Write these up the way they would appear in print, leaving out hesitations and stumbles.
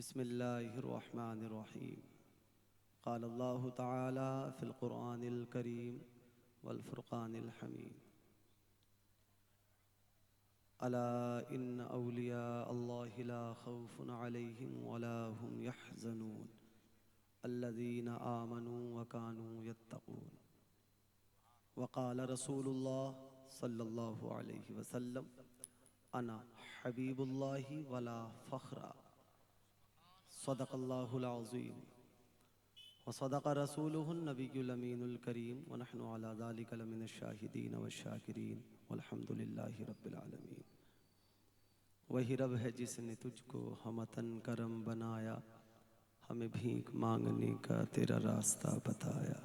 बिस्मिल्लाहिर्रहमानिर्रहीम। क़ाल अल्लाहु तआला फ़िल क़ुरआनिल करीम वल फ़ुरक़ानिल हमीद। अला इन्न औलिया अल्लाहि ला खौफ़ुन अलैहिम वला हुम यहज़नून अल्लज़ीना आमनू व कानू यत्तक़ून। वक़ाल रसूलुल्लाह सल्लल्लाहु अलैहि वसल्लम अना हबीबुल्लाहि वला फ़ख्रा। सदक़ल्लाहुल अज़ीम व सदक़ रसूलुहुन नबियुल अमीनुल करीम व नहनु अला ज़ालिका लमिनश शाहिदीन व शाकिरीन वल्हम्दुलिल्लाहि रब्बिल आलमीन। वही रब है जिसने तुझको हमतन करम बनाया, हमें भीख मांगने का तेरा रास्ता बताया।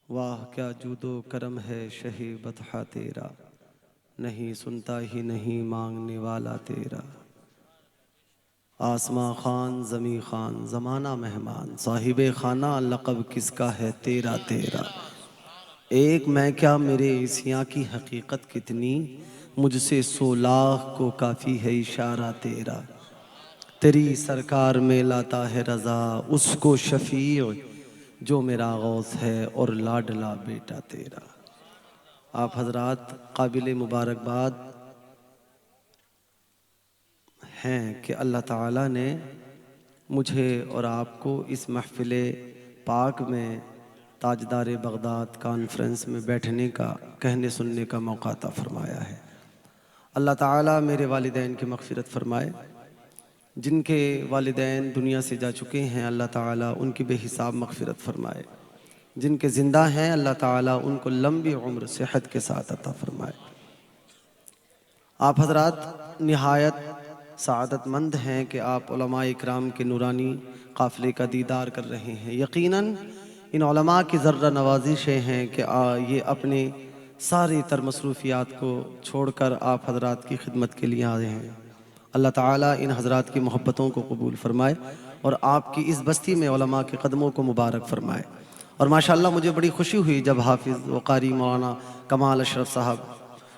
वाह क्या जूदो करम है शहे बतहा तेरा, नहीं सुनता ही नहीं मांगने वाला तेरा। आसमां खान ज़मी खान ज़माना मेहमान, साहिबे खाना लक़ब किसका है तेरा तेरा। एक मैं क्या मेरे इसियाँ की हकीकत कितनी, मुझसे 100 लाख को काफ़ी है इशारा तेरा। तेरी सरकार में लाता है रज़ा उसको शफ़ीअ, जो मेरा गौस है और लाडला बेटा तेरा। आप हज़रात काबिल मुबारकबाद हैं कि अल्लाह ताला ने मुझे और आपको इस महफ़िल पाक में ताजदार बगदाद कॉन्फ्रेंस में बैठने का, कहने सुनने का मौका अता फ़रमाया है। अल्लाह ताला मेरे वालिदैन की मग़फ़िरत फ़रमाए। जिनके वालिदैन दुनिया से जा चुके हैं अल्लाह ताला उनकी बेहिसाब मग़फ़िरत फ़रमाए। जिनके ज़िंदा हैं अल्लाह ताला उनको लंबी उम्र सेहत के साथ अता फ़रमाए। आप हज़रात निहायत सआदतमंद हैं कि आप उलमा इकराम के नूरानी काफ़िले का दीदार कर रहे हैं। यकीनन इन उलमा की ज़र्रा नवाज़िशें हैं कि ये अपने सारी तर मसरूफ़ियात को छोड़कर आप हज़रात की खिदमत के लिए आए हैं। अल्लाह ताला इन हज़रात की मोहब्बतों को कबूल फ़रमाए और आपकी इस बस्ती में उलमा के कदमों को मुबारक फ़रमाए। और माशाअल्लाह मुझे बड़ी खुशी हुई जब हाफिज़ व क़ारी मौलाना कमाल अशरफ साहब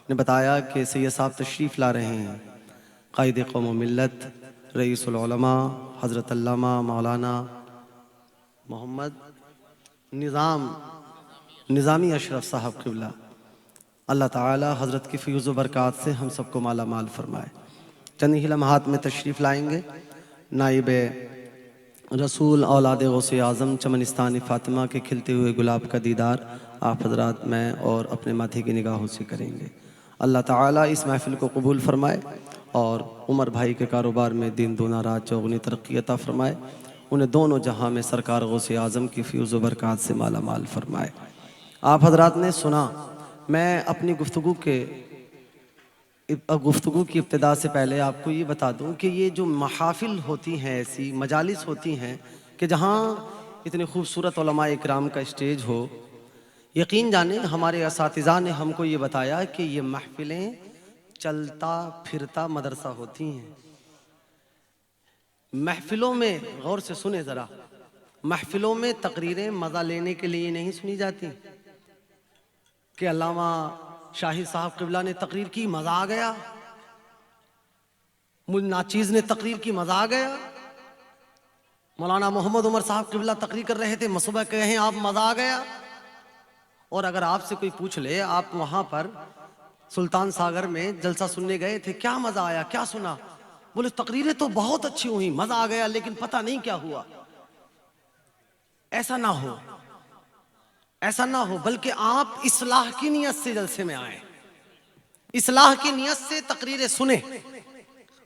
ने बताया कि सैयद साहब तशरीफ़ ला रहे हैं। क़ाइद क़ौम व मिल्लत रईसुल उलमा हज़रत अल्लामा मौलाना मोहम्मद निज़ामी अशरफ साहब क़िबला, अल्लाह ताला हज़रत की फ़ैज़ व बरक़ात से हम सबको माला माल फ़रमाए। चंद ही लम्हात में तशरीफ़ लाएँगे नाइब रसूल औलाद गौसे आज़म चमनिस्तान फ़ातिमा के खिलते हुए गुलाब का दीदार आप हज़रात मैं और अपने माथे की निगाहों से करेंगे। अल्लाह ताला इस महफ़िल को कबूल फ़रमाए और उमर भाई के कारोबार में दिन दूना रात चौगुनी तरक्की अता फ़रमाए। उन्हें दोनों जहां में सरकार गौसे आज़म की फ़ैज़ व बरक़ात से माला माल फ़रमाए। आप हज़रात ने सुना, मैं अपनी गुफ्तगू की इब्तिदा से पहले आपको ये बता दूं कि ये जो महाफ़िल होती हैं, ऐसी मजालिस होती हैं कि जहाँ इतने खूबसूरत उलमा इकराम का स्टेज हो, यकीन जाने हमारे असातिज़ा ने हमको ये बताया कि ये महफ़िलें चलता फिरता मदरसा होती हैं। महफ़िलों में गौर से सुने ज़रा, महफ़िलों में तकरीरें मज़ा लेने के लिए नहीं सुनी जाती कि अल्लामा शाहिद साहब क़िबला ने तकरीर की मज़ा आ गया, मुझ नाचीज़ ने तकरीर की मज़ा आ गया, मौलाना मोहम्मद उमर साहब क़िबला तकरीर कर रहे थे मसबा कहें आप मज़ा आ गया। और अगर आपसे कोई पूछ ले आप वहाँ पर सुल्तान सागर में जलसा सुनने गए थे, क्या मज़ा आया, क्या सुना? बोले तकरीरें तो बहुत अच्छी हुई, मज़ा आ गया, लेकिन पता नहीं क्या हुआ। ऐसा ना हो, ऐसा ना हो, बल्कि आप इस्लाह की नियत से जलसे में आए, इस्लाह की नियत से तकरीरें सुने।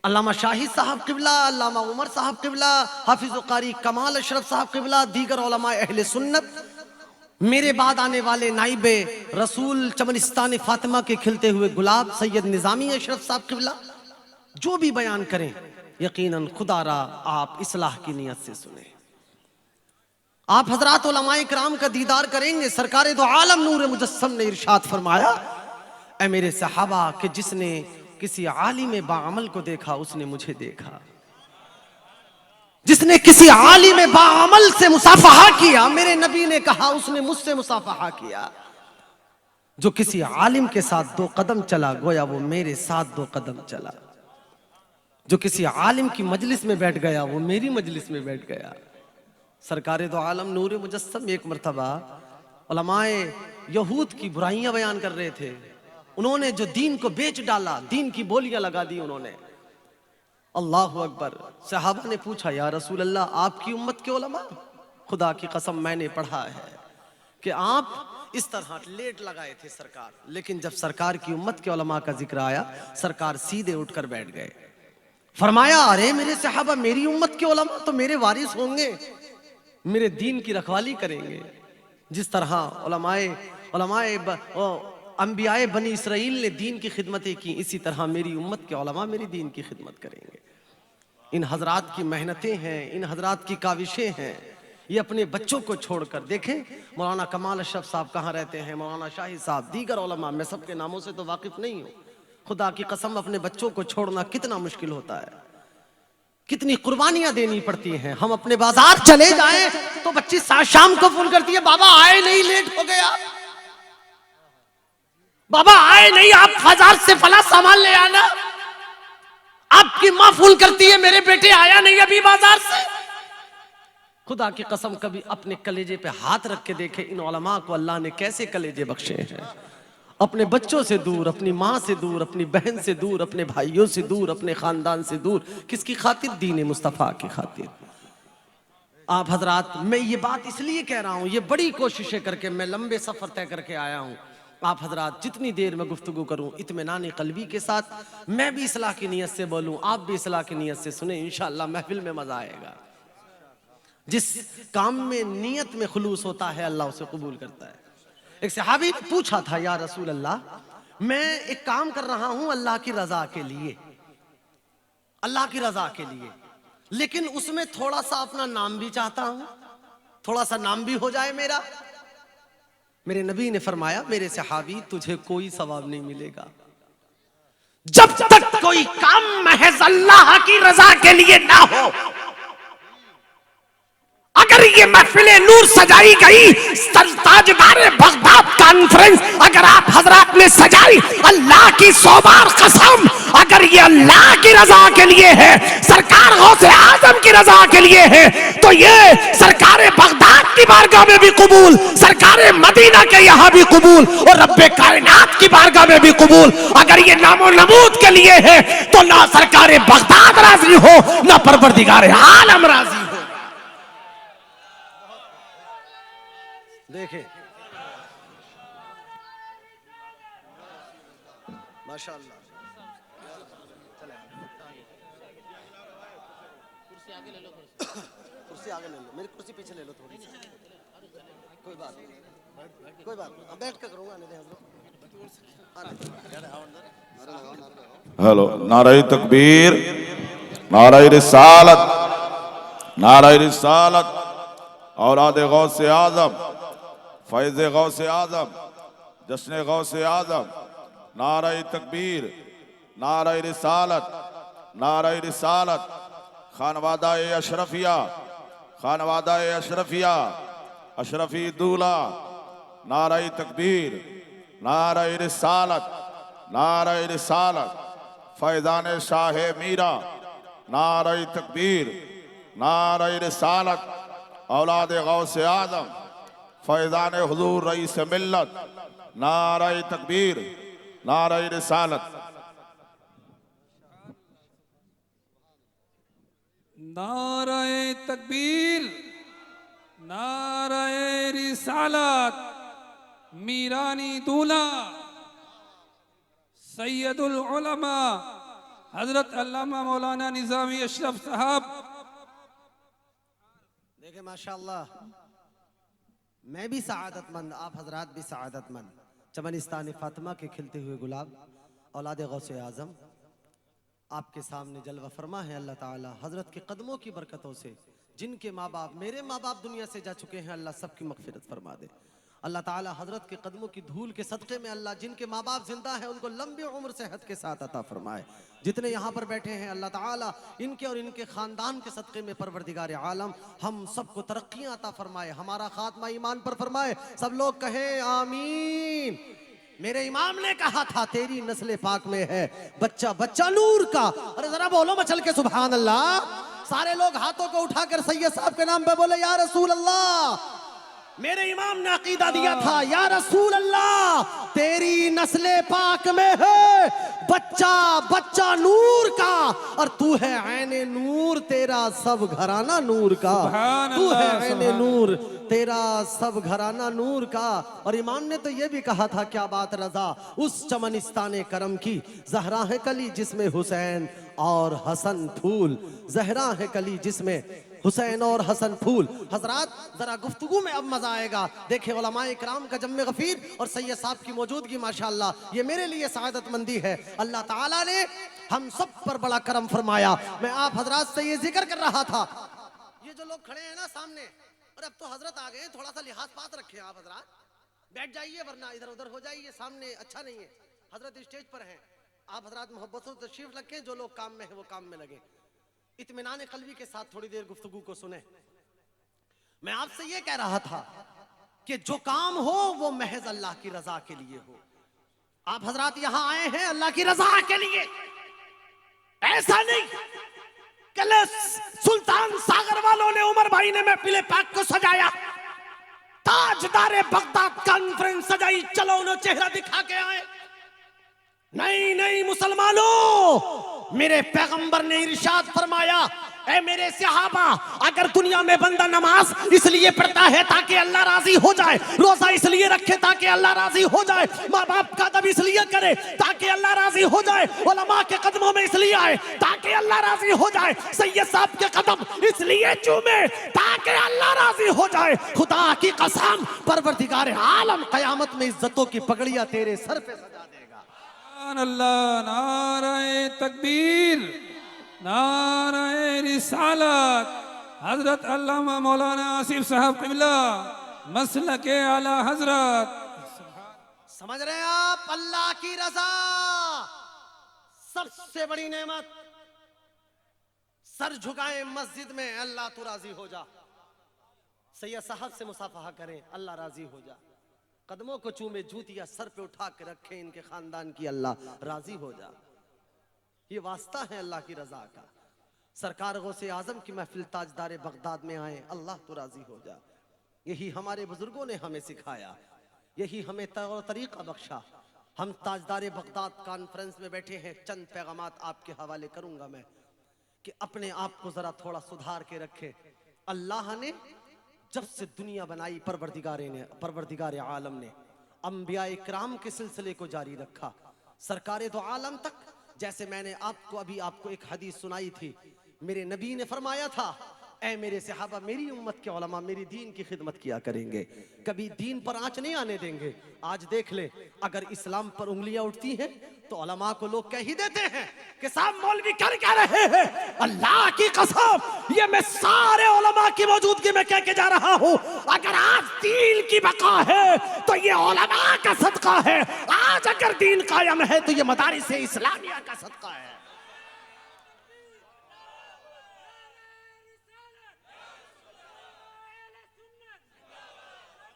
अल्लामा शाहिद साहब क़िबला, अल्लामा उमर साहब क़िबला, हाफिज़ व क़ारी कमाल अशरफ साहब क़िबला, दीगर उलमा अहले सुन्नत, मेरे बाद आने वाले नाइबे रसूल चमनिस्तान फ़ातिमा के खिलते हुए गुलाब सैयद निज़ामी अशरफ साहब क़िबला जो भी बयान करें, यकीनन खुदारा आप इस्लाह की नियत से सुने। आप हज़रात उलमाए किराम का दीदार करेंगे। सरकारे दो आलम नूर मुजस्सम ने इरशाद फरमाया, ऐ मेरे सहाबा कि जिसने किसी आलिम बाअमल को देखा उसने मुझे देखा। जिसने किसी आलिम बाअमल से मुसाफहा किया, मेरे नबी ने कहा उसने मुझसे मुसाफहा किया। जो किसी आलिम के साथ 2 कदम चला, गोया वो मेरे साथ 2 कदम चला। जो किसी आलिम की मजलिस में बैठ गया वो मेरी मजलिस में बैठ गया। सरकार दो आलम नूर मुजस्सम एक मरतबा उलमाए यहूद की बुराइयां बयान कर रहे थे। उन्होंने जो दीन को बेच डाला, दीन की बोलियां लगा दी उन्होंने। अल्लाह अकबर। सहाबा ने पूछा, या रसूल अल्लाह, आपकी उम्मत के उलमा, खुदा की कसम मैंने पढ़ा है कि आप इस तरह लेट लगाए थे सरकार, लेकिन जब सरकार की उम्मत के उलमा का जिक्र आया सरकार सीधे उठकर बैठ गए। फरमाया, अरे मेरे सहाबा, मेरी उम्मत के उलमा तो मेरे वारिस होंगे, मेरे दीन की रखवाली करेंगे। जिस तरह उलमाए अंबियाए बनी इसराइल ने दीन की खिदमतें की, इसी तरह मेरी उम्मत के उलमा मेरी दीन की खिदमत करेंगे। इन हजरात की मेहनतें हैं, इन हजरात की काविशें हैं। ये अपने बच्चों को छोड़कर देखें, मौलाना कमाल अशरफ साहब कहाँ रहते हैं, मौलाना शाहिद साहब, दीगर उलमा, मैं सबके नामों से तो वाकिफ नहीं हूँ। खुदा की कसम अपने बच्चों को छोड़ना कितना मुश्किल होता है, कितनी कुर्बानियां देनी पड़ती हैं। हम अपने बाजार चले जाएं तो बच्ची शाम को फोन करती है, बाबा आए नहीं, लेट हो गया, बाबा आए नहीं, आप बाजार से फला सामान ले आना। आपकी मां फोन करती है, मेरे बेटे आया नहीं अभी बाजार से। खुदा की कसम कभी अपने कलेजे पे हाथ रख के देखे, इन उलमा को अल्लाह ने कैसे कलेजे बख्शे हैं। अपने बच्चों से दूर, अपनी माँ से दूर, अपनी बहन से दूर, अपने भाइयों से दूर, अपने खानदान से दूर, किसकी खातिर? दीन मुस्तफ़ा की खातिर। आप हजरात, मैं ये बात इसलिए कह रहा हूँ, ये बड़ी कोशिशें करके मैं लंबे सफ़र तय करके आया हूँ। आप हजरात, जितनी देर में गुफ्तगू करूँ इत्मीनान क़ल्बी के साथ, मैं भी इस्लाह की नीयत से बोलूँ, आप भी इस्लाह की नीयत से सुने, इंशाअल्लाह महफिल में मज़ा आएगा। जिस काम में नीयत में खुलूस होता है अल्लाह उसे कबूल करता है। एक सहाबी ने पूछा था, या रसूल अल्लाह, मैं एक काम कर रहा हूं अल्लाह की रजा के लिए, अल्लाह की रजा के लिए, लेकिन उसमें थोड़ा सा अपना नाम भी चाहता हूं, थोड़ा सा नाम भी हो जाए मेरा। मेरे नबी ने फरमाया, मेरे सहाबी, तुझे कोई सवाब नहीं मिलेगा जब तक कोई काम महज अल्लाह की रजा के लिए ना हो। अगर ये महफिले नूर सजाई गई, ताजदार बगदाद कॉन्फ्रेंस अगर आप हजरात ने सजाई, अल्लाह की 100 बार कसम, अगर ये अल्लाह की रजा के लिए है, सरकार गौसे आजम की रजा के लिए है, तो ये सरकार बगदाद की बारगाह में भी कबूल, सरकार मदीना के यहाँ भी कबूल, और रब्बे कायनात की बारगाह में भी कबूल। अगर ये नामो नमूद के लिए है तो ना सरकार बगदाद राजी हो, ना परवरदिगार आलम राजी हो। देखे माशाअल्लाह, कुर्सी आगे ले लो, कुर्सी आगे ले लो, मेरी कुर्सी पीछे ले लो थोड़ी सी, कोई बात नहीं, कोई बात नहीं, बैठ कर करूंगा। हेलो, नारे तकबीर, नारे रिसालत, नारे रिसालत, औलाद गौसे आजम, फैज़ गौसे आजम, जश्न गौसे आजम, नारे तकबीर, नारे रिसालत, नारे रिसालत, खानवादा-ए अशरफिया, खानवादा-ए अशरफिया, अशरफी दूल्हा, नारे तकबीर, नारे रिसालत, नारे रिसालत, फैज़ान शाह मीरा, नारे तकबीर, नारे रिसालत, औलाद गौसे आजम, फैज़ान हुजूर रईस मिल्लत, नारे तकबीर, नारे रिसालत। नारे तकबीर, नारे रिसालत, मीरानी दूल्हा, सैयदुल उलमा हजरत अल्लामा मौलाना निज़ामी अशरफ साहब। देखे माशाअल्लाह, मैं भी सआदतमंद, आप हजरात भी सआदतमंद। चमनिस्तान फातिमा के खिलते हुए गुलाब, औलाद गौसे आजम, आपके सामने जलवा फरमा है अल्लाह ताला हजरत के कदमों की बरकतों से। जिनके माँ बाप, मेरे माँ बाप दुनिया से जा चुके हैं, अल्लाह सबकी मगफिरत फरमा दे। अल्लाह ताला हजरत के कदमों की धूल के सदक़े में अल्लाह जिनके माँ बाप जिंदा हैं उनको लंबी उम्र सेहत के साथ अता फरमाए। जितने यहाँ पर बैठे हैं अल्लाह ताला इनके और इनके ख़ानदान के सदक़े में परवरदिगार आलम हम सबको तरक्कियाँ अता फरमाए, हमारा खात्मा ईमान पर फरमाए। सब लोग कहें आमीन। मेरे इमाम ने कहा था तेरी नस्ल पाक में है बच्चा बच्चा नूर का। अरे जरा बोलो मचल के सुभान अल्लाह। सारे लोग हाथों को उठाकर सैयद साहब के नाम पे बोले या रसूल अल्लाह। मेरे इमाम ने अकीदा दिया था या रसूल अल्लाह तेरी नस्ल पाक में है बच्चा बच्चा नूर का, और तू है ऐने नूर तेरा सब घराना नूर का। तू है ऐने नूर तेरा सब घराना नूर का। और इमाम ने तो ये भी कहा था, क्या बात रजा उस चमनिस्तान करम की, जहरा है कली जिसमें हुसैन और हसन फूल, जहरा है कली जिसमें हुसैन और हसन फूल। हजरात जरा गुफ्तगू में अब मजा आएगा। देखे उलमाए इकराम का जम्मे गफीर और सैयद साहब की मौजूदगी माशाअल्लाह ये मेरे लिए सआदतमंदी है। अल्लाह ताला ने हम सब पर बड़ा करम फरमाया। मैं आप हजरात से ये जिक्र कर रहा था, ये जो लोग खड़े हैं ना सामने, और अब तो हजरत आ गए, थोड़ा सा लिहाज पात रखें आप हजरात, बैठ जाइए वरना इधर उधर हो जाइए, सामने अच्छा नहीं है। हजरत स्टेज पर हैं, आप हजरात मोहब्बत से तशरीफ रखें, जो लोग काम में है वो काम में लगे, इत्मीनान कल्बी के साथ थोड़ी देर गुफ्तगू को सुने। मैं आपसे ये कह रहा था कि जो काम हो वो महज अल्लाह की रजा के लिए हो। आप हजरात यहां आए हैं अल्लाह की रजा के लिए, ऐसा नहीं कल सुल्तान सागर वालों ने उमर भाई ने महफिल पाक को सजाया, ताजदारे बगदाद कॉन्फ्रेंस सजाई, चलो उन्हें चेहरा दिखा के आए। नहीं नहीं मुसलमानों, मेरे पैगंबर ने इरशाद फरमाया, ऐ मेरे सहाबा, अगर दुनिया में बंदा नमाज इसलिए पढ़ता है ताकि अल्लाह राजी हो जाए, रोजा इसलिए रखे ताकि अल्लाह राजी हो जाए, माँ बाप का अदब इसलिए करे ताकि अल्लाह राजी हो जाए, उलमा के कदमों में इसलिए आए ताकि अल्लाह राजी हो जाए, सैयद साहब के कदम इसलिए चूमे ताकि अल्लाह राजी हो जाए, खुदा की कसम परवरदिगार आलम कयामत में इज्जतों की पगड़ियां तेरे सर पे सजा देगा। अल्लाह, नाराए तकबीर, नाराए रिसालत। हजरत अल्लामा मौलाना आसिफ साहब क़िबला मसलके आला हजरत। समझ रहे हैं आप, अल्लाह की रजा सबसे बड़ी नेमत। सर झुकाएं मस्जिद में, अल्लाह तू राजी हो जा। सैयद साहब से मुसाफहा करें, अल्लाह राजी हो जा। कदमों को चूमे, जूतियां सर पे उठा के रखें इनके खानदान की, अल्लाह राजी हो जा। ये वास्ता है अल्लाह की रजा का। सरकार गौसे आजम की महफिल ताजदारे बगदाद में आए, अल्लाह तो राजी हो जा। यही हमारे बुजुर्गों ने हमें सिखाया, यही हमें तरीका बख्शा। हम ताजदारे बगदाद कॉन्फ्रेंस में बैठे हैं, चंद पैगामात आपके हवाले करूंगा मैं कि अपने आप को जरा थोड़ा सुधार के रखें। अल्लाह ने जब से दुनिया बनाई, परवरदिगार आलम ने अंबिया इकराम के सिलसिले को जारी रखा, सरकारे दो आलम तक। जैसे मैंने आपको एक हदीस सुनाई थी, मेरे नबी ने फरमाया था, ऐ मेरे सहाबा, मेरी उम्मत के उलमा मेरी दीन की खिदमत किया करेंगे, कभी दीन पर आंच नहीं आने देंगे। आज देख ले, अगर इस्लाम पर उंगलियां उठती हैं तो उलमा को लोग कह ही देते हैं कि साहब मौलवी कर क्या रहे हैं। अल्लाह की कसम, ये मैं सारे उलमा की मौजूदगी में कह के जा रहा हूं, अगर आज दीन की बका है तो ये उलमा का सदका है। आज अगर दीन कायम है तो ये मदारिस इस्लामिया का सदका है।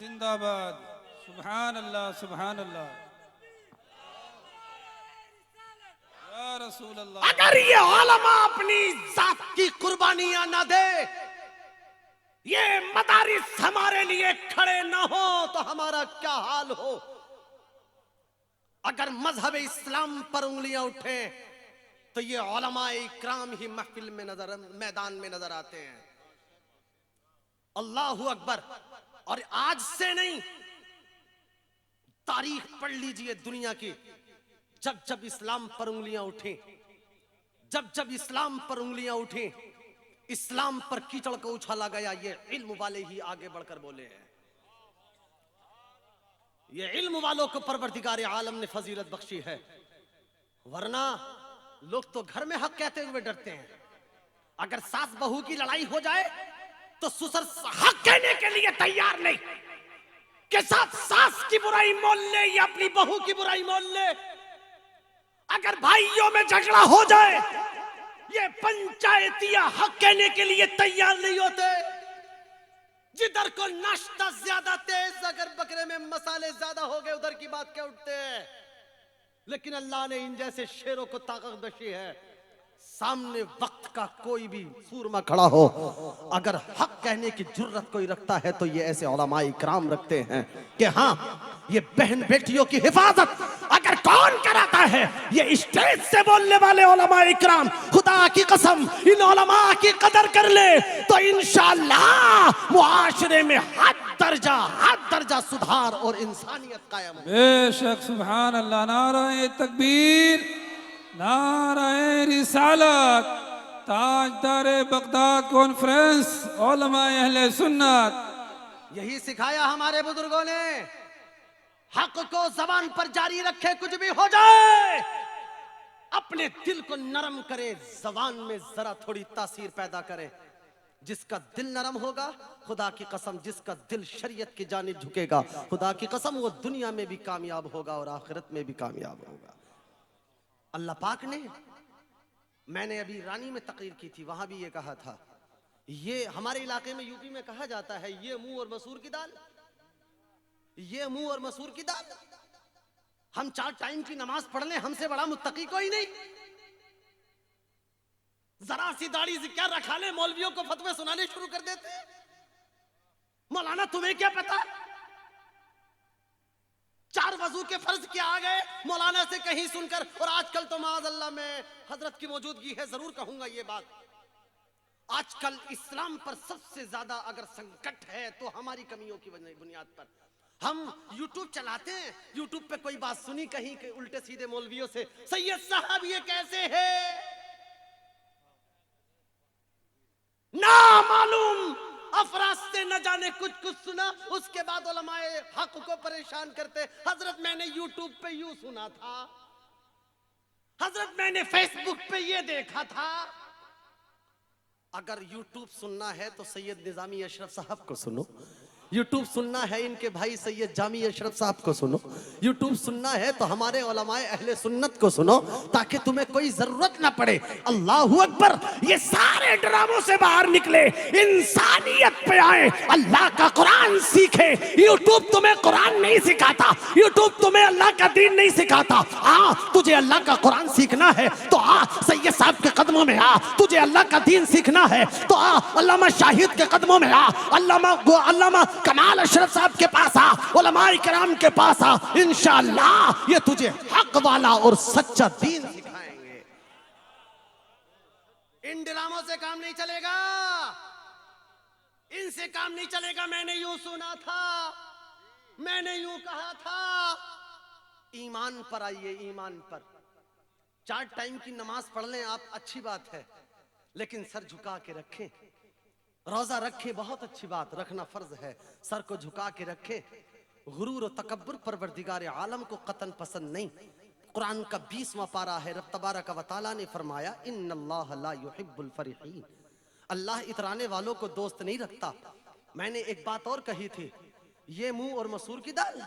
जिंदाबाद, सुभान अल्लाह, सुभान अल्लाह, या रसूल अल्लाह। अगर ये उलमा अपनी जात की कुर्बानियां ना दे, ये मदारिस हमारे लिए खड़े ना हो तो हमारा क्या हाल हो। अगर मजहब इस्लाम पर उंगलियां उठे तो ये उलमा इकराम ही महफिल में मैदान में नजर आते हैं। अल्लाहू अकबर। और आज से नहीं, तारीख पढ़ लीजिए दुनिया की, जब जब इस्लाम पर उंगलियां उठी, जब जब इस्लाम पर उंगलियां उठी, इस्लाम पर कीचड़ को उछाला गया, ये इल्म वाले ही आगे बढ़कर बोले हैं। ये इल्म वालों को परवरदिगार आलम ने फजीलत बख्शी है, वरना लोग तो घर में हक कहते हुए डरते हैं। अगर सास बहू की लड़ाई हो जाए तो ससुर हक कहने के लिए तैयार नहीं, के साथ सास की बुराई मोल ले या अपनी बहू की बुराई मोल ले। अगर भाइयों में झगड़ा हो जाए, ये पंचायतिया हक कहने के लिए तैयार नहीं होते। जिधर को नाश्ता ज्यादा तेज, अगर बकरे में मसाले ज्यादा हो गए उधर की बात क्या उठते हैं। लेकिन अल्लाह ने इन जैसे शेरों को ताकत बख्शी है। सामने वक्त का कोई भी सूरमा खड़ा हो, अगर हक कहने की जुर्रत कोई रखता है तो ये ऐसे उलमा इकराम रखते हैं कि हाँ, ये बहन बेटियों की हिफाजत अगर कौन कराता है, ये स्टेज से बोलने वाले उलमा इकराम, खुदा की कसम इन उलमा की कदर कर ले तो इंशाअल्लाह मुआशरे में हद दर्जा सुधार और इंसानियत कायम हो। बेशक सुभान अल्लाह। नाराए तकबीर, नाराए रिसालत, ताजदारे बगदाद कॉन्फ्रेंस, उलमा अहले सुन्नत। यही सिखाया हमारे बुजुर्गों ने, हक को जबान पर जारी रखे, कुछ भी हो जाए अपने दिल को नरम करे, जबान में जरा थोड़ी तासीर पैदा करे। जिसका दिल नरम होगा, खुदा की कसम जिसका दिल शरीयत की जानिब झुकेगा, खुदा की कसम वो दुनिया में भी कामयाब होगा और आखिरत में भी कामयाब होगा। अल्लाह पाक ने, मैंने अभी रानी में तकरीर की थी, वहां भी ये कहा था, ये हमारे इलाके में यूपी में कहा जाता है, ये मुंह और मसूर की दाल, ये मुंह और मसूर की दाल। हम 4 टाइम की नमाज पढ़ लें, हमसे बड़ा मुत्तकी कोई नहीं। जरा सी दाढ़ी जिक्र रखा ले, मौलवियों को फतवे सुनाने शुरू कर देते हैं। मौलाना तुम्हें क्या पता, 4 वजू के फर्ज क्या आ गए मौलाना से कहीं सुनकर। और आजकल तो माज़अल्लाह में हजरत की मौजूदगी है, जरूर कहूंगा ये बात, आजकल इस्लाम पर सबसे ज्यादा अगर संकट है तो हमारी कमियों की बुनियाद पर। हम यूट्यूब चलाते हैं, यूट्यूब पे कोई बात सुनी कहीं के उल्टे सीधे मौलवियों से, सैयद साहब ये कैसे है, ना मालूम अफराज से न जाने कुछ सुना, उसके बाद उलमाए हक को परेशान करते। हजरत मैंने यूट्यूब पे यूं सुना था, हजरत मैंने फेसबुक पे ये देखा था। अगर यूट्यूब सुनना है तो सैयद निजामी अशरफ साहब को सुनो, यूट्यूब सुनना है इनके भाई सैयद जामी अशरफ साहब को सुनो, यूट्यूब सुनना है तो हमारे उलमाए अहले सुन्नत को सुनो, ताकि तुम्हें कोई जरूरत ना पड़े। अल्लाहू अकबर, ये सारे ड्रामों से बाहर निकले, इंसानियत पे आए, अल्लाह का कुरान सीखे। यूट्यूब तुम्हें कुरान नहीं सिखाता, यूट्यूब तुम्हें अल्लाह का दीन नहीं सिखाता। तुझे अल्लाह का कुरान सीखना है तो सैयद साहब के कदमों में आ, तुझे अल्लाह का दीन सीखना है तो अल्लामा शाहिद के कदमों में आ, अल्लामा कमाल अशरफ साहब के पास आ, उलमाए किराम के पास आ, इंशाअल्लाह ये तुझे हक वाला और सच्चा दीन सिखाएंगे। इन ड्रामों से काम नहीं चलेगा, इनसे काम नहीं चलेगा। मैंने यूं सुना था, मैंने यूं कहा था। ईमान पर आइए, ईमान पर। 4 टाइम की नमाज पढ़ लें आप, अच्छी बात है, लेकिन सर झुका के रखें। रोजा रखे, बहुत अच्छी बात, रखना फर्ज है, सर को झुका के रखे। गुरूर और तकब्बुर परवरदिगार आलम को कतन पसंद नहीं। कुरान का 20वां पारा है, रब तबारक व तआला ने फरमाया, इन्नल्लाह ला युहिब्बुल फरीहीन, अल्लाह इतराने वालों को दोस्त नहीं रखता। मैंने एक बात और कही थी, ये मुंह और मसूर की दाल।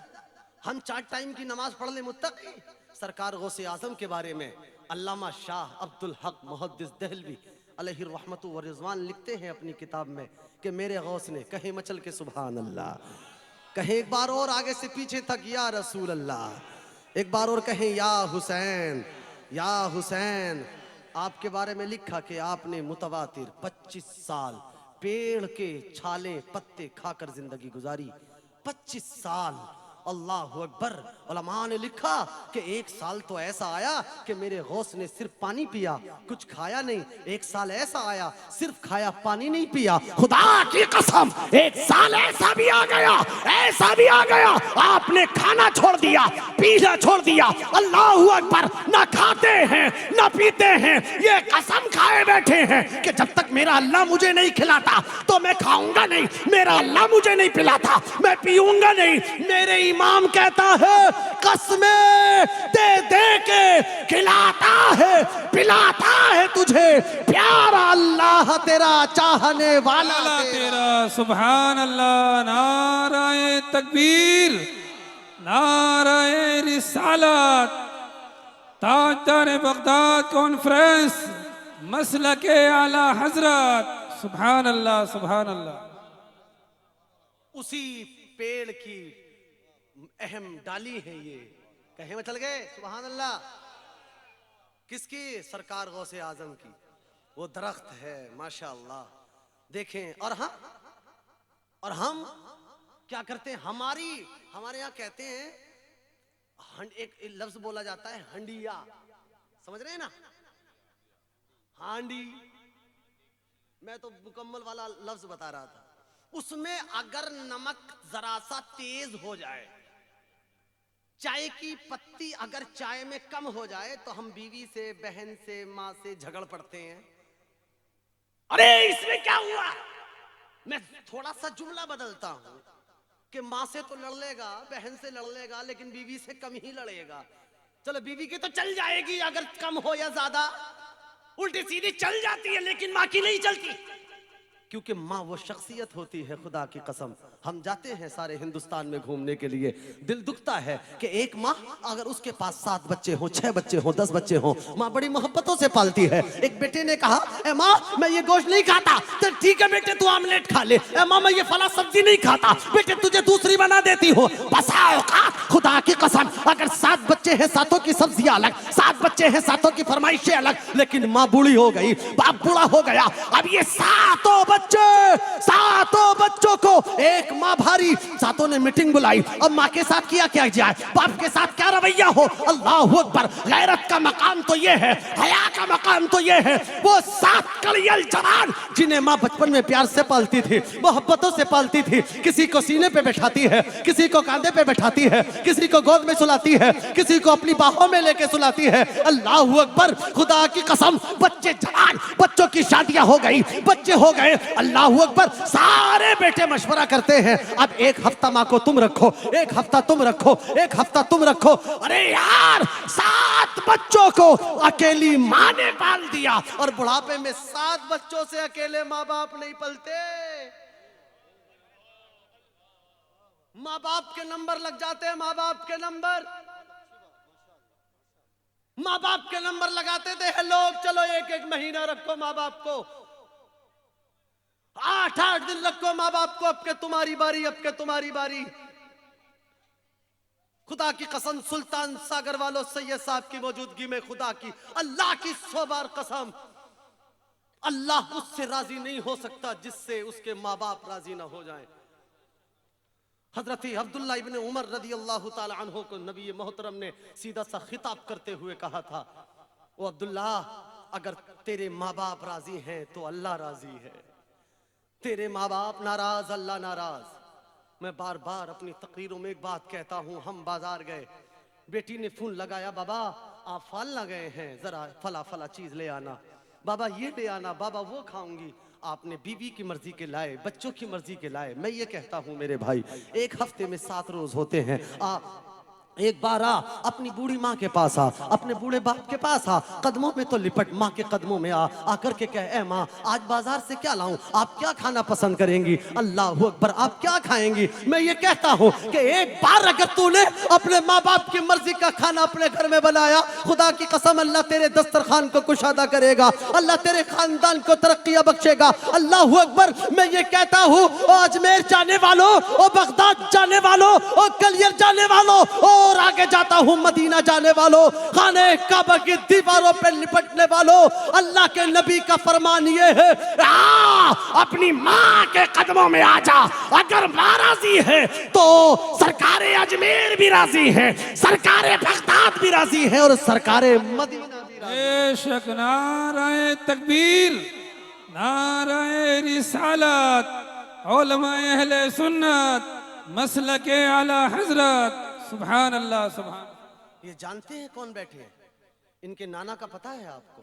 हम 4 टाइम की नमाज पढ़ ले मुत्तकी। सरकार गौसे आजम के बारे में अल्लामा शाह अब्दुल हक मुहद्दिस दहलवी अलैहि रहमतु व रिज़वान लिखते हैं अपनी किताब में कि मेरे गौस ने, कहे मचल के सुभान अल्लाह, कहे एक बार और आगे से पीछे तक या रसूल अल्लाह, एक बार और कहें या हुसैन, या हुसैन। आपके बारे में लिखा कि आपने मुतवातिर 25 साल पेड़ के छाले पत्ते खाकर जिंदगी गुजारी। 25 साल, अल्लाह अकबर। उलमा ने लिखा कि 1 साल तो ऐसा आया कि मेरे गौस ने सिर्फ पानी पिया, कुछ खाया नहीं। 1 साल ऐसा आया सिर्फ खाया, पानी नहीं पिया। खुदा की कसम 1 साल ऐसा भी आ गया, ऐसा भी आ गया, आपने खाना छोड़ दिया, पीना छोड़ दिया। अल्लाह अकबर। ना खाते हैं ना पीते हैं, ये कसम खाए बैठे हैं कि जब तक मेरा अल्लाह मुझे नहीं खिलाता तो मैं खाऊंगा नहीं, मेरा अल्लाह मुझे नहीं पिलाता मैं पीऊंगा नहीं। मेरे इमाम कहता है, कसमें दे दे के खिलाता है पिलाता है तुझे, प्यारा अल्लाह तेरा, चाहने वाला तेरा। सुभान अल्लाह। नाराए तकबीर, नाराए रिसालत, ताजदार बगदाद कॉन्फ्रेंस, मसलके आला हजरत। सुभान अल्लाह, सुभान अल्लाह। उसी पेड़ की अहम डाली है ये। कहे में चल गए सुभान अल्लाह। किसकी? सरकार गौसे आजम की। वो दरख्त है माशाअल्लाह। देखें और हम क्या करते हैं? हमारे यहाँ कहते हैं एक लफ्ज बोला जाता है हंडिया, समझ रहे हैं ना? हांडी। मैं तो मुकम्मल वाला लफ्ज बता रहा था। उसमें अगर नमक जरा सा तेज हो जाए, चाय की पत्ती अगर चाय में कम हो जाए, तो हम बीवी से, बहन से, माँ से झगड़ पड़ते हैं। अरे इसमें क्या हुआ? मैं थोड़ा सा जुमला बदलता हूं कि माँ से तो लड़ लेगा, बहन से लड़ लेगा, लेकिन बीवी से कम ही लड़ेगा। चलो बीवी की तो चल जाएगी अगर कम हो या ज्यादा, उल्टी सीधी चल जाती है, लेकिन माँ की नहीं चलती, क्योंकि माँ वो शख्सियत होती है। खुदा की कसम, हम जाते हैं सारे हिंदुस्तान में घूमने के लिए, दिल दुखता है कि एक माँ अगर उसके पास 7 बच्चे हों, 6 बच्चे हों, 10 बच्चे हों, माँ बड़ी मोहब्बतों से पालती है। एक बेटे ने कहा, ए माँ मैं ये गोश्त नहीं खाता। तो ठीक है बेटे तू आमलेट खा ले। ए माँ मैं ये फला सब्जी नहीं खाता। बेटे तुझे दूसरी बना देती हूँ। बसाओ का खुदा की कसम, अगर 7 बच्चे हैं, 7 की सब्जियां अलग, 7 बच्चे हैं, 7 की फरमाइशें अलग, लेकिन माँ बूढ़ी हो गई, बाप बूढ़ा हो गया। अब ये 7 बच्चों को एक माँ भारी। 7 ने मीटिंग बुलाई। अब माँ के साथ किया क्या जाए, बाप के साथ क्या रवैया हो? अल्लाह अकबर। गैरत का मकाम तो ये है, हया का मकाम तो ये है। वो 7 कलियल जवान जिन्हें माँ बचपन में प्यार से पालती थी, मोहब्बतों से पालती थी, किसी को सीने पे बैठाती है, किसी को कांधे पे बैठाती है, किसी को गोद में सुलाती है, किसी को अपनी बाहों में लेके सुलाती है। अल्लाह अकबर। खुदा की कसम, बच्चे जवान, बच्चों की शादियां हो गई, बच्चे हो गए। अल्लाह अकबर। सारे बेटे मशवरा करते हैं, अब 1 हफ्ता माँ को तुम रखो, 1 हफ्ता तुम रखो, 1 हफ्ता तुम रखो। अरे यार 7 बच्चों को अकेली माँ ने पाल दिया, और बुढ़ापे में 7 बच्चों से अकेले माँ बाप नहीं पलते। माँ बाप के नंबर लग जाते हैं, माँ बाप के नंबर लगाते थे लोग। चलो 1-1 महीना रखो माँ बाप को, 8-8 दिन रखो माँ बाप को, अब के तुम्हारी बारी, अब के तुम्हारी बारी। खुदा की कसम, सुल्तान सागर वालों सैयद साहब की मौजूदगी में, खुदा की, अल्लाह की 100 बार कसम, अल्लाह उससे राजी नहीं हो सकता जिससे उसके माँ बाप राजी ना हो जाएं। हजरत अब्दुल्ला इब्न उमर रदी अल्लाह ताला अन्हु को नबी मोहतरम ने सीधा सा खिताब करते हुए कहा था, ओ अब्दुल्ला अगर तेरे माँ बाप राजी हैं तो अल्लाह राजी है, तेरे माँ बाप नाराज अल्लाह नाराज। मैं बार बार अपनी तकरीरों में एक बात कहता हूँ, हम बाजार गए, बेटी ने फोन लगाया, बाबा आप फालना गए हैं, जरा फला फला चीज ले आना, बाबा ये ले आना, बाबा वो खाऊंगी। आपने बीवी की मर्जी के लाए, बच्चों की मर्जी के लाए। मैं ये कहता हूँ मेरे भाई, 1 हफ्ते में 7 रोज होते हैं। एक बार आ, अपनी बूढ़ी माँ के पास आ, अपने बूढ़े बाप के पास आ, कदमों में तो लिपट, माँ के कदमों में आकर के कह, ए माँ आज बाजार से क्या लाऊं, आप क्या खाना पसंद करेंगी? अल्लाह अकबर। आप क्या खाएंगी? मैं ये कहता हूँ कि एक बार अगर तूने अपने माँ बाप की मर्जी का खाना अपने घर में बनाया, खुदा की कसम अल्लाह तेरे दस्तरखान को कुशादा करेगा, अल्लाह तेरे खानदान को तरक्कियां बख्शेगा। अल्लाह अकबर। मैं ये कहता हूँ, अजमेर जाने वालों, और बगदाद जाने वालों, और कलियर जाने वालों, और आगे जाता हूं मदीना जाने वालों, खाने काबा की दीवारों पे लिपटने वालों, अल्लाह के नबी का फरमान ये है, अपनी माँ के कदमों में आ जा। अगर माँ राजी है तो सरकारे अजमेर भी राजी है, सरकारे बगदाद भी राजी है, और सरकारे मदीना भी राजी है। बेशक नाराए तकबीर, नाराए रिसालत, उलमाए अहले सुन्नत, मसलके आला हजरत, सुभान अल्लाह सुभान। ये जानते हैं कौन बैठे हैं? इनके नाना का पता है आपको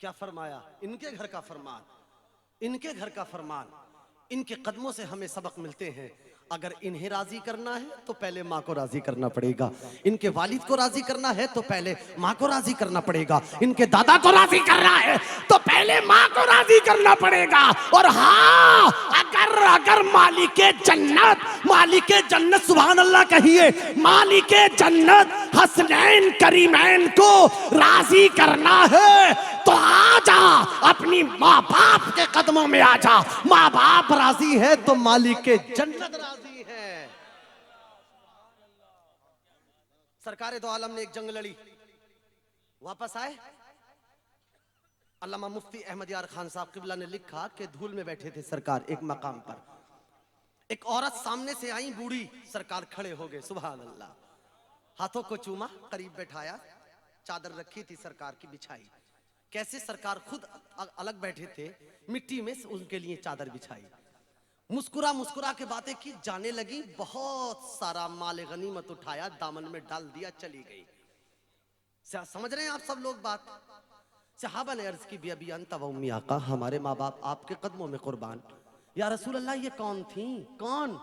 क्या फरमाया? इनके घर का फरमान, इनके घर का फरमान, इनके कदमों से हमें सबक मिलते हैं। अगर इन्हें राजी करना है तो पहले माँ को राजी करना पड़ेगा, इनके वालिद को राजी करना है तो पहले माँ को राजी करना पड़ेगा, इनके दादा को राजी करना है तो पहले माँ को राजी करना पड़ेगा। और हाँ, अगर मालिके जन्नत सुभान अल्लाह कहिए, मालिके जन्नत हसनैन करीमैन को राजी करना है तो आ जा, अपने अपनी माँ बाप के कदमों में आ जा। माँ बाप राजी है तो मालिक के जन्नत राजी है। सरकार दो आलम ने एक जंग लड़ी, वापस आए। अल्लामा मुफ्ती अहमद यार खान साहब किबला ने लिखा कि धूल में बैठे थे सरकार एक मकाम पर, एक औरत सामने से आई बूढ़ी, सरकार खड़े हो गए, सुभान अल्लाह, हाथों को चूमा, करीब बैठाया, चादर रखी थी सरकार की बिछाई। कैसे सरकार खुद अलग बैठे थे, मिट्टी में उनके लिए चादर बिछाई, मुस्कुरा मुस्कुरा के बातें की, जाने लगी। बहुत सारा माल गनीमत उठाया, दामन में डाल दिया, चली गई। समझ रहे हैं आप सब लोग बात? सहाबा ने अर्ज की, बिया अंत व उम्मी आका, हमारे माँ बाप आपके कदमों में कुर्बान। या रसूल अल्लाह ये कौन थी, कौन?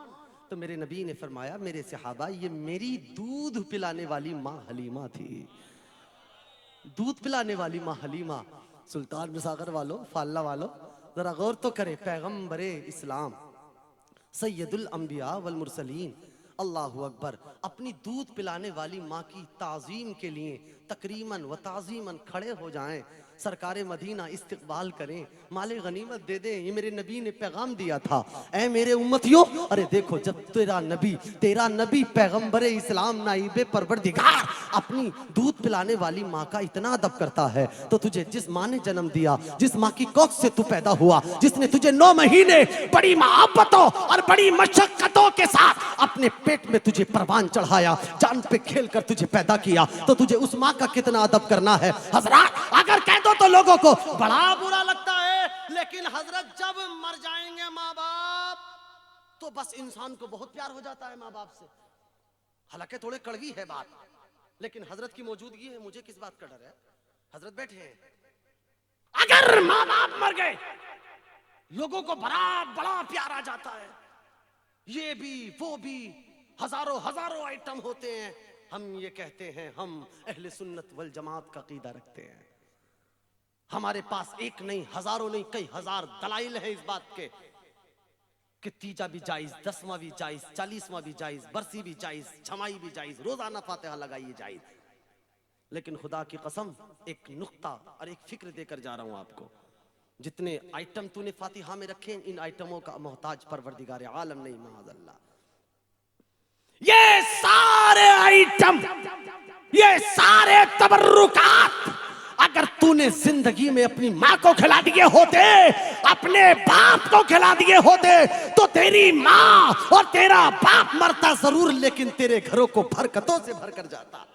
तो मेरे नबी ने फरमाया, मेरे सहाबा ये मेरी दूध पिलाने वाली माँ हलीमा थी। दूध पिलाने वाली माँ हलीमा। सुल्तान मिसागर वालों, फाल्ला वालों, जरा गौर तो करे, पैगंबरे इस्लाम सैयदुल अंबिया वल मुरसलीन, अल्लाहु अकबर, अपनी दूध पिलाने वाली माँ की ताज़ीम के लिए तकरीमन व ताज़ीमन खड़े हो जाएं, सरकारे मदीना इस्तकबाल करें, माले गनीमत दे दें। ये मेरे नबी ने पैगाम दिया था। ऐ मेरे उम्मतियों, अरे देखो, जब तेरा नबी पैगंबरे इस्लाम नाइबे परवरदिगार अपनी दूध पिलाने वाली माँ का इतना अदब करता है, तो तुझे जिस माँ ने जन्म दिया, जिस माँ की कोख से तू पैदा हुआ, जिसने तुझे 9 महीने बड़ी मोहब्बतों और बड़ी मशक्कतों के साथ अपने पेट में तुझे परवान चढ़ाया, जान पे खेल कर तुझे पैदा किया, तो तुझे उस माँ का कितना अदब करना है। हजरत अगर कह दो तो लोगों को बड़ा बुरा लगता है, लेकिन हजरत जब मर जाएंगे माँ बाप, तो बस इंसान को बहुत प्यार हो जाता है माँ बाप से। हालांकि थोड़े कड़वी है बात, लेकिन हजरत की मौजूदगी है, मुझे किस बात का डर है? हजरत बैठे हैं। अगर माँ बाप मर गए, लोगों को बड़ा प्यार आ जाता है, ये भी वो भी, हजारों आइटम होते हैं। हम ये कहते हैं हम अहले सुन्नत वल जमात का अकीदा रखते हैं। हमारे पास एक नहीं, हजारों नहीं, कई हजार दलाइल है इस बात के कि तीजा भी जायज, 10वां भी जायज, 40वां भी जायज, बरसी भी जायज, छमाई भी जायज, रोजाना फातिहा लगाइए जायज। लेकिन खुदा की कसम, एक नुक्ता और एक फिक्र देकर जा रहा हूं आपको, जितने आइटम तूने फातिहा में रखे, इन आइटमों का मोहताज परवरदिगार आलम नहीं, माअज़ल्लाह। ये सारे आइटम, ये सारे तबर्रुकात अगर तूने जिंदगी में अपनी माँ को खिला दिए होते, अपने बाप को खिला दिए होते, तो तेरी माँ और तेरा बाप मरता जरूर, लेकिन तेरे घरों को बरकतों से भर कर जाता।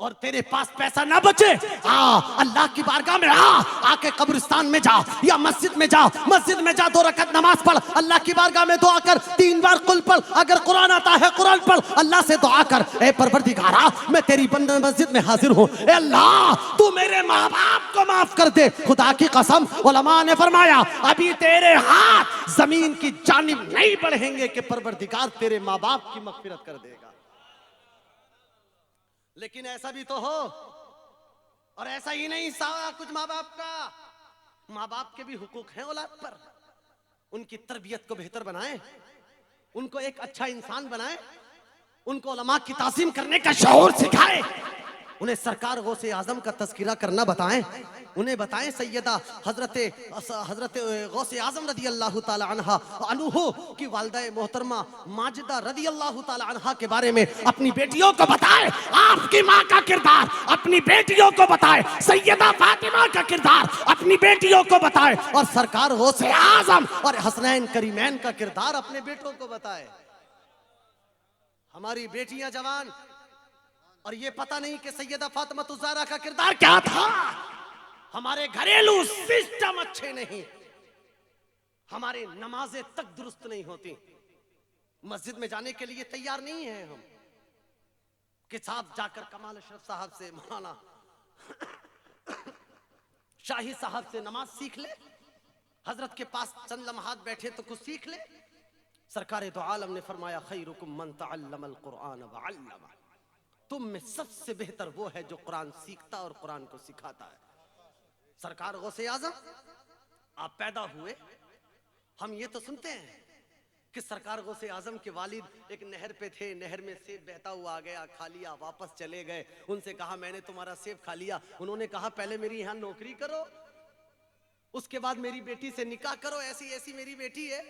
और तेरे पास पैसा ना बचे, अल्लाह की बारगाह में आके कब्रिस्तान में जा या मस्जिद में जा, 2 रकात नमाज पढ़, अल्लाह की बारगाह में दुआ कर, 3 बार कुल पढ़, अगर कुरान आता है कुरान पढ़, अल्लाह से दुआ कर, ए परवरदिगारा मैं तेरी बंदे मस्जिद में हाजिर हूँ, ए अल्लाह तू मेरे माँ बाप को माफ कर दे। खुदा की कसम, उलमा ने फरमाया अभी तेरे हाथ जमीन की जानिब नहीं बढ़ेंगे कि परवरदिगार तेरे माँ बाप की मगफिरत कर देगा। लेकिन ऐसा भी तो हो, और ऐसा ही नहीं सारा कुछ माँ बाप का, माँ बाप के भी हुकूक हैं औलाद पर। उनकी तरबियत को बेहतर बनाएं, उनको एक अच्छा इंसान बनाएं, उनको उलमा की ताज़ीम करने का शऊर सिखाएं, उन्हें सरकार गौसे आजम का तज़किरा करना बताएं, उन्हें बताएं सैयदा हजरत गौसे आजम रदी अल्लाह ताला अन्हा अनुहु की वालिदा मोहतरमा माजिदा रदी अल्लाह ताला अन्हा के बारे में अपनी बेटियों को बताएं, आपकी माँ का किरदार अपनी बेटियों को बताएं, सैयदा फातिमा का किरदार अपनी बेटियों को बताएं, और सरकार गौसे आजम और हसनैन करीमैन का किरदार अपने बेटों को बताएं। हमारी बेटियां जवान, और ये पता नहीं कि सैयदा फातिमा ज़हरा का किरदार क्या था। हमारे घरेलू सिस्टम अच्छे नहीं, हमारे नमाजें तक दुरुस्त नहीं होती, मस्जिद में जाने के लिए तैयार नहीं है हम कि साहब जाकर कमाल अशरफ साहब से, मौलाना शाही साहब से नमाज सीख ले, हजरत के पास चंद लम्हात बैठे तो कुछ सीख ले। सरकार दो आलम ने फरमाया खैरुकुम मन तअल्लमल कुरान व अल्लमा, तुम में सबसे बेहतर वो है जो कुरान सीखता और कुरान को सिखाता है। सरकार गौसे आजम आप पैदा हुए, हम ये तो सुनते हैं कि सरकार गौसे आजम के वालिद एक नहर पे थे, नहर में सेब बहता हुआ आ गया, खा लिया, वापस चले गए, उनसे कहा मैंने तुम्हारा सेब खा लिया, उन्होंने कहा पहले मेरी यहाँ नौकरी करो। उसके बाद मेरी बेटी से निकाह करो, ऐसी ऐसी मेरी बेटी है।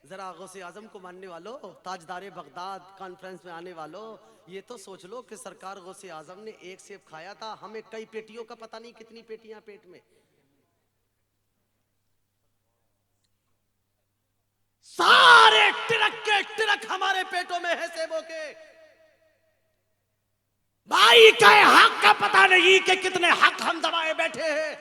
जरा गौसे आजम को मानने वालों, ताजदारे बगदाद कॉन्फ्रेंस में आने वालों, ये तो सोच लो कि सरकार गौसे आजम ने एक सेब खाया था, हमें कई पेटियों का पता नहीं कितनी पेटियां पेट में। सारे टिरक के टिरक हमारे पेटों में है सेबों के। भाई का हक का पता नहीं कि कितने हक हम दबाए बैठे हैं।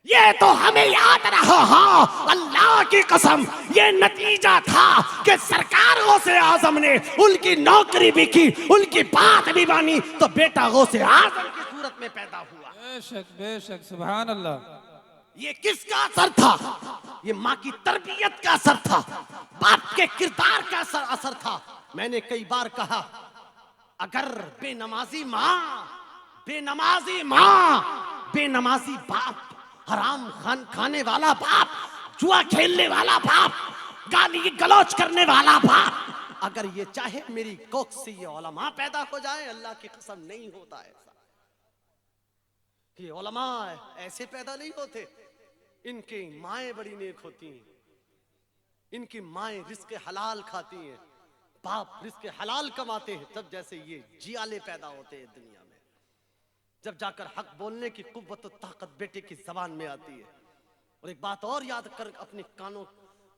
ये तो हमें याद रहा, हाँ अल्लाह की कसम, ये नतीजा था कि सरकार गौसे आजम ने उनकी नौकरी भी की, उनकी बात भी मानी, तो बेटा गौसे आजम की सूरत में पैदा हुआ। बेशक सुभान अल्लाह। ये किसका असर था? ये माँ की तरबियत का असर था, बाप के किरदार का असर था। मैंने कई बार कहा, अगर बेनमाजी माँ, बेनमाजी माँ, बेनमाजी बाप, हराम खाने वाला बाप, जुआ खेलने वाला बाप, गाली गलौज करने वाला बाप, अगर ये चाहे मेरी कोख से ये उलमा पैदा हो जाए, अल्लाह की कसम नहीं होता ऐसा। ये उलमा ऐसे पैदा नहीं होते, इनकी माएं बड़ी नेक होती हैं, इनकी माएं रिस्क हलाल खाती हैं, बाप रिस्क हलाल कमाते हैं, तब जैसे ये जियाले पैदा होते हैं दुनिया में। जब जाकर हक बोलने की कुव्वत और ताकत बेटे की जबान में आती है। और एक बात और याद कर, अपने कानों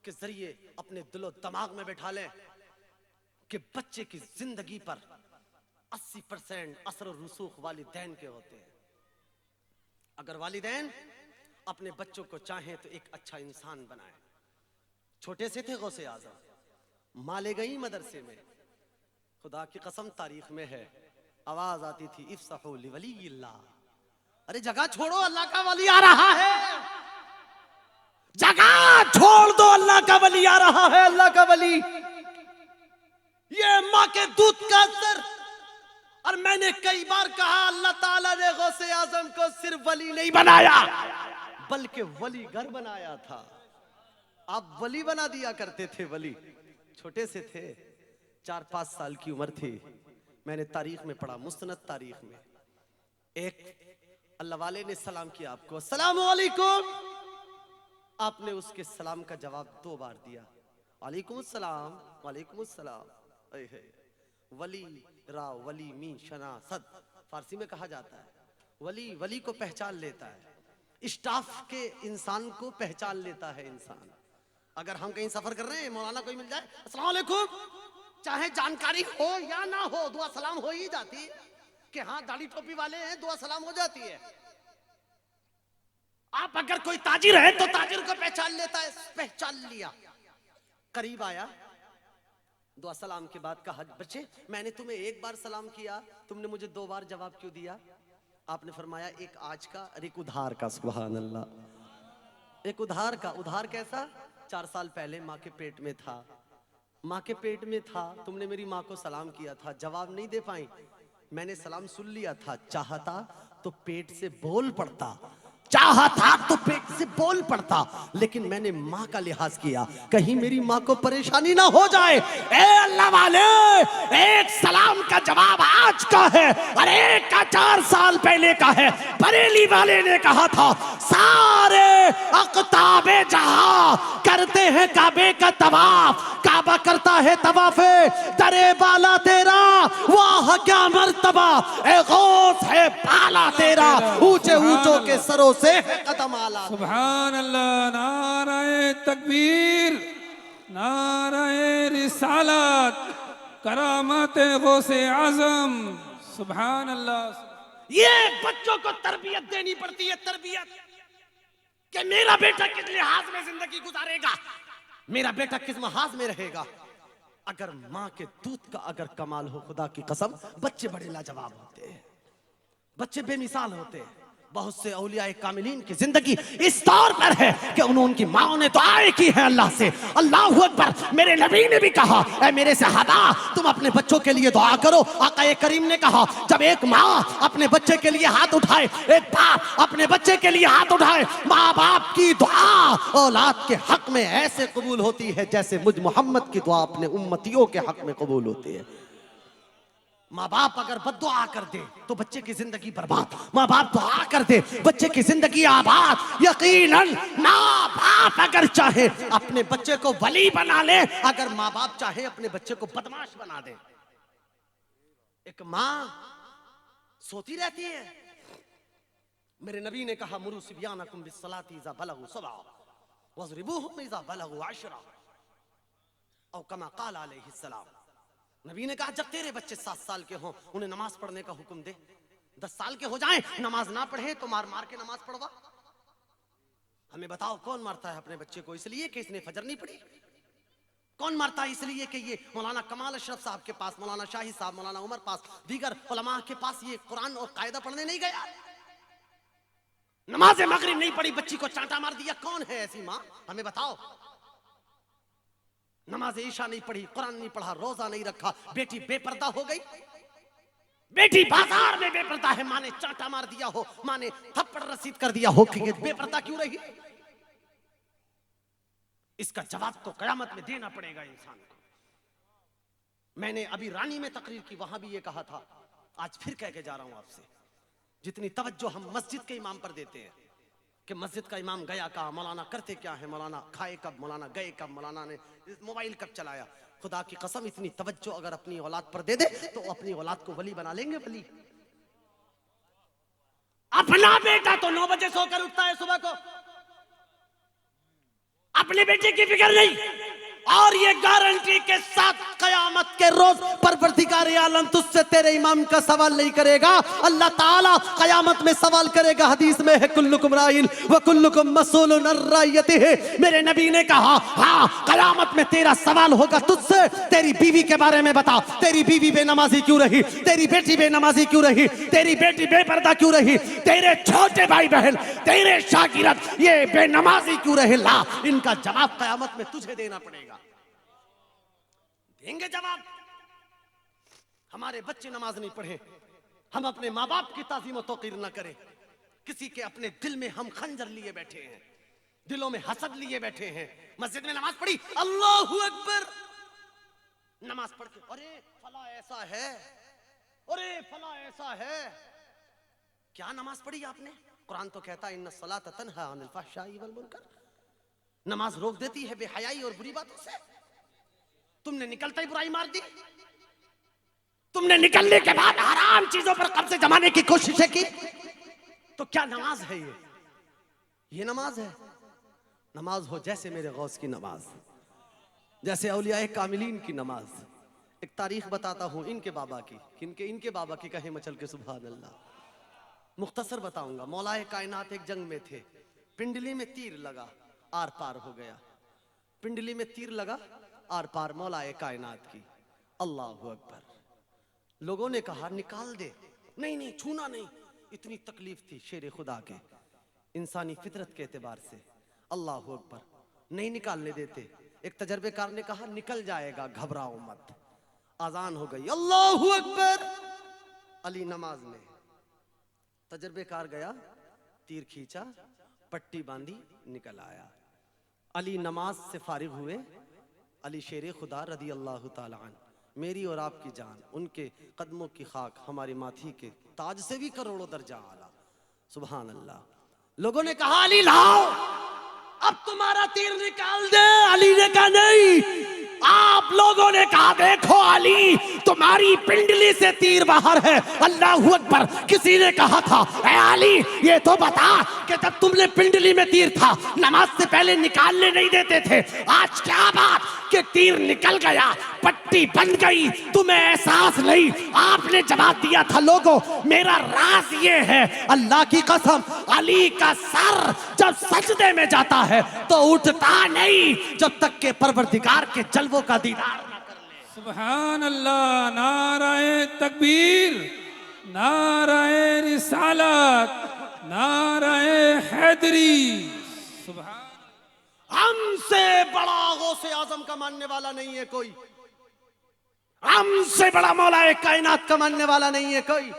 के जरिए अपने दिलो दिमाग में बैठा लें कि बच्चे की जिंदगी पर 80% असर और रसूख वालिदैन के होते हैं। अगर वालिदैन अपने बच्चों को चाहें तो एक अच्छा इंसान बनाए। छोटे से थे गौसे आजम, माँ ले गई मदरसे में, खुदा की कसम तारीख में है, आवाज आती थी इफ्सहू लिवलील्लाह, अरे जगह छोड़ो अल्लाह का वली आ रहा है, जगह छोड़ दो अल्लाह का वली आ रहा है, अल्लाह का वली। ये माँ के दूध का असर। और मैंने कई बार कहा, अल्लाह ताला ने गौसे आजम को सिर्फ वली नहीं बनाया, बल्कि वली घर बनाया था। आप वली बना दिया करते थे, वली छोटे से थे, 4-5 साल की उम्र थी। मैंने तारीख में पढ़ा, मुस्तनद तारीख में, एक अल्लाह वाले ने सलाम किया आपको, अस्सलाम वालेकुम, आपने उसके सलाम का जवाब 2 बार दिया, वालेकुम अस्सलाम, वालेकुम अस्सलाम। वली रा वली मी शना सद, फारसी में कहा जाता है, वली वली को पहचान लेता है, स्टाफ के इंसान को पहचान लेता है इंसान। अगर हम कहीं सफर कर रहे हैं, मौलाना कोई मिल जाए, अस्सलाम वालेकुम, चाहे जानकारी हो या ना हो, दुआ सलाम हो ही जाती है कि हाँ दाढ़ी टोपी वाले हैं, दुआ सलाम हो जाती है। आप अगर कोई ताजिर है तो ताजिर को पहचान लेता है, पहचान लिया, करीब आया, दुआ सलाम के बाद कहा, बच्चे मैंने तुम्हें 1 बार सलाम किया, तुमने मुझे 2 बार जवाब क्यों दिया? आपने फरमाया, एक आज का और एक उधार का। सुभान अल्लाह। एक उधार का। उधार कैसा? 4 साल पहले माँ के पेट में था, माँ के पेट में था, तुमने मेरी माँ को सलाम किया था, जवाब नहीं दे पाई, मैंने सलाम सुन लिया था, चाहता तो पेट से बोल पड़ता, चाहता तो पेट से बोल पड़ता, लेकिन मैंने माँ का लिहाज किया, कहीं मेरी माँ को परेशानी ना हो जाए। ए अल्लाह वाले, एक सलाम का जवाब आज का है और एक का 4 साल पहले का है। बरेली वाले ने कहा था, सारे अक़ताबे जहां करते हैं काबे का तवाफ, काबा करता है तवाफे दरे बाला तेरा, वाह क्या मर्तबा, ए गौस है बाला तेरा, ऊंचे ऊंचों के सरों से है कदम आला। सुभान अल्लाह, नाराए तकबीर, नाराए रिसालत, करामत गौसे आजम, सुभान अल्लाह। ये बच्चों को तरबियत देनी पड़ती है, तरबियत, कि मेरा बेटा किस लिहाज में जिंदगी गुजारेगा, मेरा बेटा किस महाज में रहेगा। अगर माँ के दूध का अगर कमाल हो, खुदा की कसम, बच्चे बड़े लाजवाब होते हैं, बच्चे बेमिसाल होते हैं। बहुत से औलिया कामिलीन की जिंदगी इस तौर पर है कि उनकी माओ ने दुआएं की है अल्लाह से। अल्लाहू अकबर। मेरे नबी ने भी कहा, ऐ मेरे सहाबा, तुम अपने बच्चों के लिए दुआ करो। आका करीम ने कहा, जब एक माँ अपने बच्चे के लिए हाथ उठाए, एक बाप अपने बच्चे के लिए हाथ उठाए, माँ बाप की दुआ औलाद के हक में ऐसे कबूल होती है जैसे मुझ मोहम्मद की दुआ अपने उम्मतियों के हक में कबूल होती है। माँ बाप अगर बद्दुआ कर दे तो बच्चे की जिंदगी बर्बाद, माँ बाप दुआ कर दे बच्चे की जिंदगी आबाद। यकीनन माँ बाप अगर चाहे अपने बच्चे को वली बना ले, अगर माँ बाप चाहे अपने बच्चे को बदमाश बना दे। एक माँ सोती रहती है। मेरे नबी ने कहा मुरू सिब्यानकुम बिस्सलाति इज़ा बलगू सबआ वज़रिबूहुम इज़ा बलगू अशरा औ कमा क़ाल अलैहिस्सलाम। नबी ने कहा जब तेरे बच्चे 7 साल के हों उन्हें नमाज पढ़ने का हुक्म दे। 10 साल के हो जाएं नमाज ना पढ़े तो मार मार के नमाज पढ़वा। हमें बताओ कौन मारता है अपने बच्चे को इसलिए कि इसने फजर नहीं पढ़ी? कौन मारता है इसलिए कि ये मौलाना कमाल अशरफ साहब के पास, मौलाना शाही साहब, मौलाना उमर पास, दीगर उलमा के पास ये कुरान और कायदा पढ़ने नहीं गया? नमाज मगरिब नहीं पढ़ी, बच्ची को चांटा मार दिया। कौन है ऐसी माँ? हमें बताओ। नमाज ईशा नहीं पढ़ी, कुरान नहीं पढ़ा, रोजा नहीं रखा, बेटी बेपर्दा हो गई। बेटी बाजार में बेपर्दा है, माँ ने चांटा मार दिया हो, माँ ने थप्पड़ रसीद कर दिया हो, कि बेपर्दा क्यों रही? इसका जवाब तो कयामत में देना पड़ेगा इंसान को। मैंने अभी रानी में तकरीर की, वहां भी ये कहा था, आज फिर कह के जा रहा हूं आपसे। जितनी तवज्जो हम मस्जिद के इमाम पर देते हैं कि मस्जिद का इमाम गया कहाँ, मौलाना करते क्या है, मौलाना खाए कब, मौलाना गए कब, मौलाना ने मोबाइल कब चलाया, खुदा की कसम इतनी तवज्जो अगर अपनी औलाद पर दे दे तो अपनी औलाद को वली बना लेंगे। वली अपना बेटा तो 9 बजे सोकर उठता है सुबह को, अपने बेटे की फिक्र नहीं, और ये गारंटी के साथ कयामत के रोज परवरदिगार आलम तुझसे तेरे इमाम का सवाल नहीं करेगा। अल्लाह ताला कयामत में सवाल करेगा। हदीस में है कुल्लुकुम राइन व कुल्लुकुम मसऊलुन अन रइयतिही। मेरे नबी ने कहा हाँ कयामत में तेरा सवाल होगा तुझसे। तेरी बीवी के बारे में बता, तेरी बीवी बेनमाजी क्यों रही, तेरी बेटी बेनमाजी क्यों रही, तेरी बेटी बेपर्दा क्यों रही, तेरे छोटे भाई बहन, तेरे शागिर्द ये बेनमाजी क्यों रहे। ला इनका जवाब कयामत में तुझे देना पड़ेगा। देंगे जवाब। हमारे बच्चे नमाज नहीं पढ़े, हम अपने माँ बाप की ताज़ीम और तौक़ीर न करें। किसी के अपने दिल में हम खंजर लिए बैठे हैं, दिलों में हसद लिए बैठे हैं। मस्जिद में नमाज पढ़ी, अल्लाहू अकबर, नमाज पढ़ के अरे फला ऐसा है, अरे फला ऐसा है। क्या नमाज पढ़ी आपने? कुरान तो कहता है इन्ना सलात तन्हा अनिल फहशाई वल मुनकर। नमाज रोक देती है बेहयाई और बुरी बातों से। तुमने निकलते ही बुराई मार दी, तुमने निकलने के बाद हराम चीजों पर कब्जे जमाने की कोशिशें की। तो क्या नमाज है ये नमाज है? नमाज हो जैसे मेरे गौस की नमाज, जैसे औलियाए कामिलीन की नमाज। एक तारीख बताता हूं इनके बाबा की, इनके बाबा की कहे मचल के सुभान अल्लाह। मुख्तसर बताऊंगा। मौलाए कायनात एक जंग में थे, पिंडली में तीर लगा, आर पार हो गया। पिंडली में तीर लगा, आर पार मौलाए कायनात की। अल्लाहू अकबर। लोगों ने कहा निकाल दे, नहीं नहीं छूना नहीं। इतनी तकलीफ थी शेर खुदा के, इंसानी फितरत के एतबार से। अल्लाहू अकबर, नहीं निकालने देते। एक तजर्बेकार ने कहा निकल जाएगा, घबराओ मत। आजान हो गई, अल्लाहू अकबर। अली नमाज में, तजर्बेकार गया, तीर खींचा, पट्टी बांधी, निकल आया। अली नमाज से फारिग हुए। अली शेर खुदा रदी अल्लाह ताला अन्हु, मेरी और आपकी जान उनके कदमों की खाक, हमारी माथी के ताज से भी करोड़ों दर्जा आला। सुभान अल्लाह। लोगों ने कहा अली लाओ, अब तुम्हारा तीर निकाल दे। अली ने कहा नहीं। आप लोगों ने कहा देखो अली तुम्हारी पिंडली से तीर बाहर है। अल्लाहू अकबर। किसी ने कहा था ए अली ये तो बता कि जब तुमने पिंडली में तीर था नमाज से पहले निकालने नहीं देते थे, आज क्या बात कि तीर निकल गया, पट्टी बंद गई, तुम्हें एहसास नहीं? आपने जवाब दिया था लोगों मेरा राज ये है, अल्लाह की कसम अली का सर जब सजदे में जाता है तो उठता नहीं जब तक के परवरदिगार के जलवों का दीदार ना कर ले। सुभान अल्लाह। नाराए तकबीर, नाराए रिसालत, नाराए हैदरी। सुभान। हमसे बड़ा गौसे आजम का मानने वाला नहीं है कोई, हमसे बड़ा मौलाए कायनात का मानने वाला नहीं है कोई।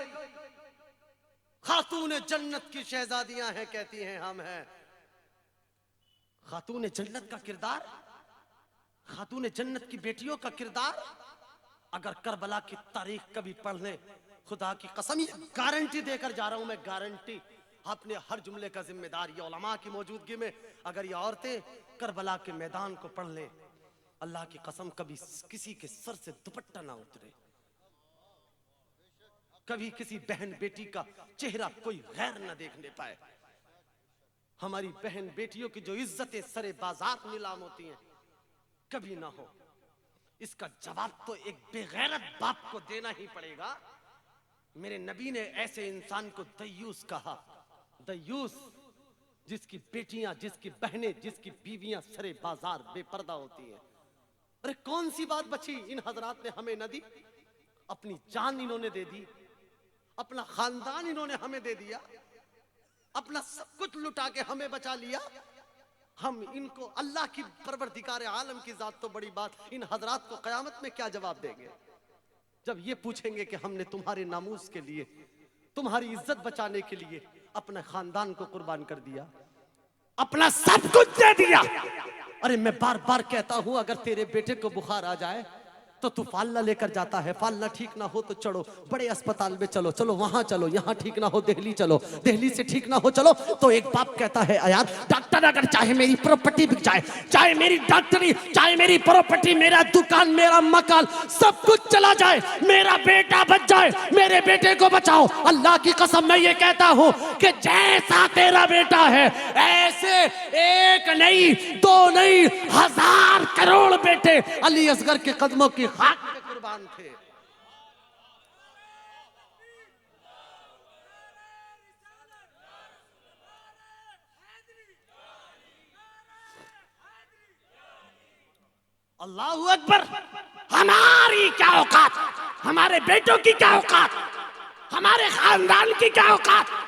खातून जन्नत की शहजादियां हैं, कहती हैं हम हैं। खातून जन्नत का किरदार, खातून जन्नत की बेटियों का किरदार अगर करबला की तारीख कभी पढ़ ले, खुदा की कसम ये गारंटी देकर जा रहा हूं मैं, गारंटी, अपने हर जुमले का जिम्मेदार ये उलमा की मौजूदगी में, अगर ये औरतें करबला के मैदान को पढ़ ले, अल्लाह की कसम कभी किसी के सर से दुपट्टा ना उतरे, कभी किसी बहन बेटी का चेहरा कोई गैर न देखने पाए। हमारी बहन बेटियों की जो इज्जतें सरे बाजार नीलाम होती हैं, कभी ना हो। इसका जवाब तो एक बेगैरत बाप को देना ही पड़ेगा। मेरे नबी ने ऐसे इंसान को दयूस कहा, दयूस, जिसकी बेटियां, जिसकी बहनें, जिसकी बीवियां सरे बाजार बेपर्दा होती हैं। अरे कौन सी बात बची इन हजरात ने हमें न दी? अपनी जान इन्होंने दे दी, अपना खानदान इन्होंने हमें दे दिया, अपना सब कुछ लुटा के हमें बचा लिया। हम इनको, अल्लाह की परवरदिगार आलम की जात तो बड़ी बात, इन हजरात को कयामत में क्या जवाब देंगे जब ये पूछेंगे कि हमने तुम्हारे नामूस के लिए, तुम्हारी इज्जत बचाने के लिए अपने खानदान को कुर्बान कर दिया, अपना सब कुछ दे दिया। अरे मैं बार बार कहता हूं, अगर तेरे बेटे को बुखार आ जाए तो तू फालना लेकर जाता है, फालना ठीक ना हो तो चलो बड़े अस्पताल में, चलो चलो वहां चलो, यहां ठीक ना हो दिल्ली चलो, दिल्ली से ठीक ना हो चलो। तो एक बाप कहता है यार डॉक्टर अगर चाहे मेरी प्रॉपर्टी बिक जाए, चाहे मेरी डॉक्टरी, चाहे मेरी प्रॉपर्टी, मेरा दुकान, मेरा मकान, सब कुछ चला जाए, मेरा बेटा बच जाए, मेरे बेटे को बचाओ। अल्लाह की कसम मैं ये कहता हूं कि जैसा तेरा बेटा है ऐसे एक नहीं, दो नहीं, 1000 करोड़ बेटे अली असगर के कदमों की खाक पे कुर्बान थे। अल्लाहू अकबर। हमारी क्या औकात, हमारे बेटों की क्या औकात, हमारे खानदान की क्या औकात।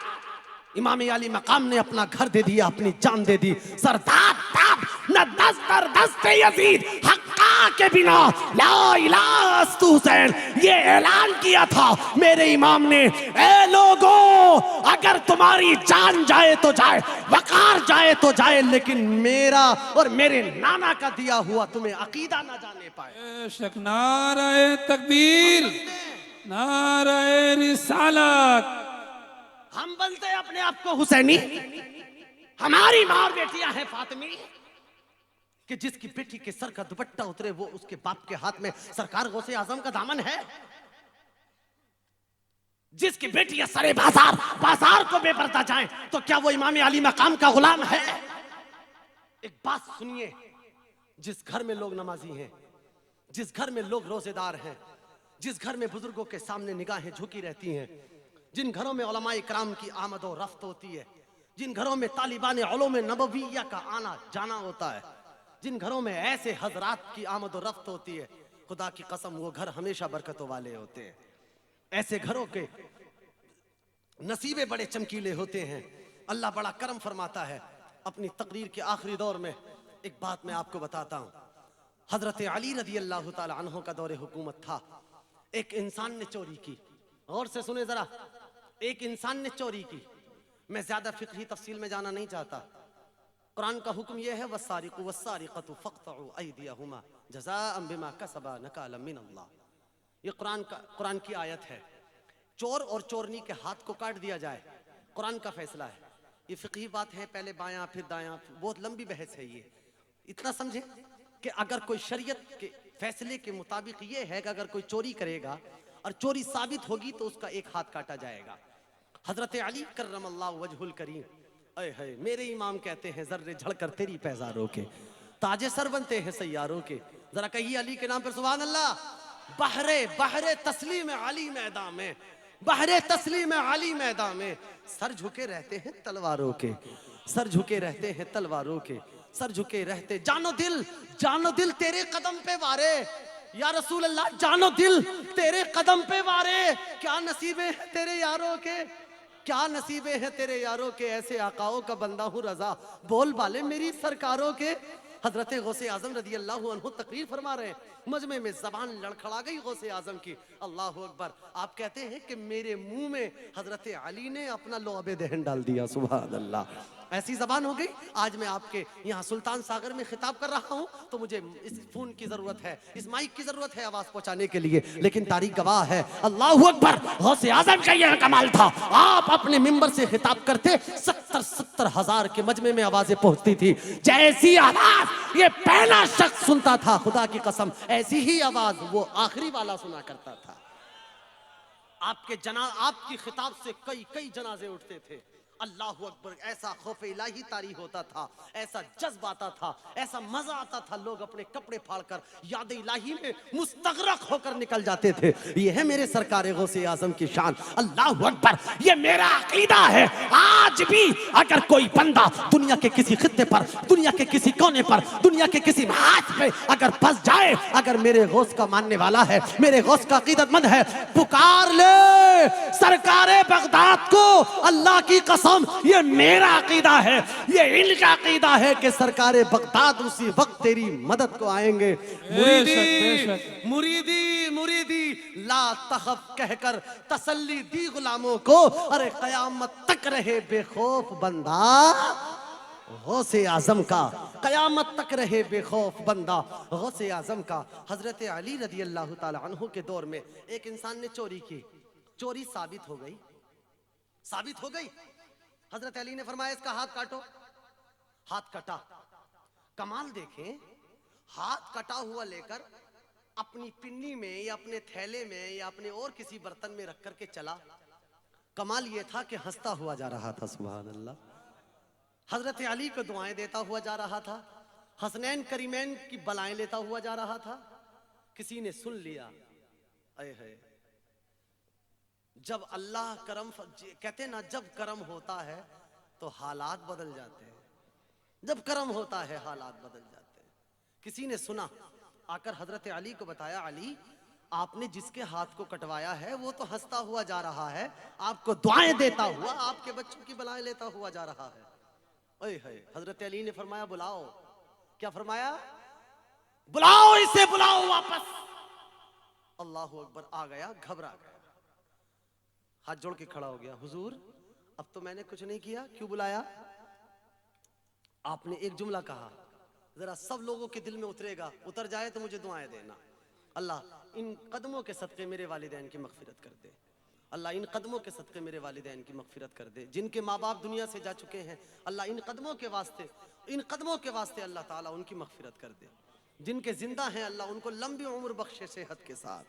इमाम अली मकाम ने अपना घर दे दिया, अपनी जान दे दी। सरदार ताब न दस्तर दस्ते यजीद हक्का के बिना ला इलाहा अस्तु हुसैन, ये ऐलान किया था मेरे इमाम ने, ए लोगों अगर तुम्हारी जान जाए तो जाए, वकार जाए तो जाए, लेकिन मेरा और मेरे नाना का दिया हुआ तुम्हें अकीदा ना जाने पाए। बेशक। नाराए तकबीर, नाराए रिसालत। हम बनते हैं अपने आप को हुसैनी, हमारी मां और बेटियां हैं फातिमी, कि जिसकी बेटी के सर का दुपट्टा उतरे वो उसके बाप के हाथ में सरकार गौसे आजम का दामन है। जिसकी बेटियां सरे बाजार बाजार को बेपर्दा जाएं तो क्या वो इमाम अली मकाम का गुलाम है? एक बात सुनिए, जिस घर में लोग नमाजी हैं, जिस घर में लोग रोजेदार हैं, जिस घर में बुजुर्गों के सामने निगाहें झुकी रहती हैं, जिन घरों में उलमा इकराम की आमद और रफ्त होती है, जिन घरों में तालिबान उलूम नबविय्या का आना जाना होता है, जिन घरों में ऐसे हजरात की आमद और रफ्त होती है, खुदा की कसम वो घर हमेशा बरकतों वाले होते हैं। ऐसे घरों के नसीबे बड़े चमकीले होते हैं। अल्लाह बड़ा करम फरमाता है। अपनी तकरीर के आखिरी दौर में एक बात मैं आपको बताता हूँ। हजरत अली रदी अल्लाह ताला अन्हो का दौरे हुकूमत था। एक इंसान ने चोरी की, और से सुने जरा, एक इंसान ने चोरी की। मैं ज्यादा फिक्ही तफसील में जाना नहीं चाहता। कुरान का हुक्म यह है वस्सारिकु वस्सारिकतु फक़्तउ अयदियहुमा जज़ाअन बिमा कसबा नकालन मिन अल्लाह। ये कुरान की आयत है। चोर और चोरनी के हाथ को काट दिया जाए, कुरान का फैसला है। ये फिक्ही बात है, पहले बायां फिर दायां, बहुत लंबी बहस है। ये इतना समझे कि अगर कोई शरीयत के फैसले के मुताबिक ये है कि अगर कोई चोरी करेगा और चोरी साबित होगी तो उसका एक हाथ काटा जाएगा। हजरत अली कर्रमल्लाहु वजहुल करीम, अय है मेरे इमाम कहते हैं जर्रे झड़कर तेरी पैजारों के ताजे सर बनते हैं सैयारों के। जरा कहिए अली के नाम पर सुभान अल्लाह। बहरे बहरे तस्लीम अली मैदान में, बहरे तस्लीम अली मैदान में, सर झुके रहते हैं तलवारों के, सर झुके रहते हैं तलवारों के, सर झुके रहते। जानो दिल तेरे कदम पे वारे, या रसूल अल्लाह जानो दिल तेरे कदम पे वारे। क्या नसीबे हैं तेरे यारों के, क्या नसीबे हैं तेरे यारों के, ऐसे आकाओं का बंदा हूँ रजा, बोल बाले मेरी सरकारों के। हजरत गौसे आजम रदी अल्लाह अन्हु तकरीर फरमा रहे हैं। मजमे में जबान लड़खड़ा गई गौसे आजम की। अल्लाह अकबर। आप कहते हैं कि मेरे मुंह में हजरत अली ने अपना लोअब दहन डाल दिया। सुभान अल्लाह। ऐसी जबान हो गई। आज मैं आपके यहाँ सुल्तान सागर में खिताब कर रहा हूँ तो मुझे इस फोन की जरूरत है, इस माइक की जरूरत है आवाज पहुंचाने के लिए, लेकिन तारीख गवाह है अल्लाहू अकबर गौसे आजम का यह कमाल था। आप अपने मिंबर से खिताब करते 70 हजार के मजमे में आवाजें पहुंचती थी। जैसी आवाज ये पहला शख्स सुनता था, खुदा की कसम ऐसी ही आवाज वो आखिरी वाला सुना करता था। आपकी खिताब से कई जनाजे उठते थे। अल्लाहू अकबर, ऐसा खौफ इलाही तारी होता था, ऐसा जज्ब आता था, ऐसा मजा आता था, लोग अपने कपड़े फाड़कर याद इलाही में मुस्तगरक होकर निकल जाते थे। ये है मेरे सरकार गौसे आजम की शान। अल्लाहू अकबर, ये मेरा अकीदा है। आज भी अगर कोई बंदा दुनिया के किसी खित्ते पर, दुनिया के किसी कोने पर, दुनिया के किसी हाथ पे अगर फंस जाए, अगर मेरे गौस का मानने वाला है, मेरे गौस का अकीदतमंद है, पुकार ले सरकारे बगदाद को। अल्लाह की कसम, ये मेरा अकीदा है, ये इनका अकीदा है कि सरकारे बगदाद उसी वक्त तेरी मदद को आएंगे। मुरीदी मुरीदी मुरीदी ला तखफ कहकर तसल्ली दी गुलामों को। अरे कयामत तक रहे बेखौफ बंदा गौसे आजम का, कयामत तक रहे बेखौफ बंदा गौसे आजम का। हजरत अली रदी अल्लाह ताला अन्हु के दौर में एक इंसान ने चोरी की, चोरी साबित हो गई, साबित हो गई। हजरत अली ने फरमाया इसका हाथ काटो। हाथ कटा। कमाल देखें, हाथ कटा हुआ लेकर अपनी पिन्नी में या अपने थैले में या अपने और किसी बर्तन में रख करके चला। कमाल यह था कि हंसता हुआ जा रहा था। सुभान अल्लाह। हजरत अली को दुआएं देता हुआ जा रहा था, हसनैन करीमैन की बलाएं लेता हुआ जा रहा था। किसी ने सुन लिया। अय है, जब अल्लाह करम, कहते ना जब करम होता है तो हालात बदल जाते हैं, जब करम होता है हालात बदल जाते हैं। किसी ने सुना, आकर हजरत अली को बताया, अली आपने जिसके हाथ को कटवाया है वो तो हंसता हुआ जा रहा है, आपको दुआएं देता हुआ, आपके बच्चों की बलाएं लेता हुआ जा रहा है। ओए है, हजरत अली ने फरमाया बुलाओ। क्या फरमाया? बुलाओ इसे, बुलाओ वापस। अल्लाहू अकबर, आ गया, घबरा गया, हाथ जोड़ के खड़ा हो गया। हुजूर अब तो मैंने कुछ नहीं किया, क्यों बुलाया? आपने एक जुमला कहा, जरा सब लोगों के दिल में उतरेगा, उतर जाए तो मुझे दुआएं देना। अल्लाह इन कदमों के सदके मेरे वालिदैन की मगफिरत कर दे। अल्लाह इन कदमों के सदके मेरे वालिदैन की मगफिरत कर दे। जिनके माँ बाप दुनिया से जा चुके हैं, अल्लाह इन कदमों के वास्ते, इन कदमों के वास्ते अल्लाह ताला उनकी मगफिरत कर दे। जिनके जिंदा हैं अल्लाह उनको लंबी उम्र बख्शे सेहत के साथ।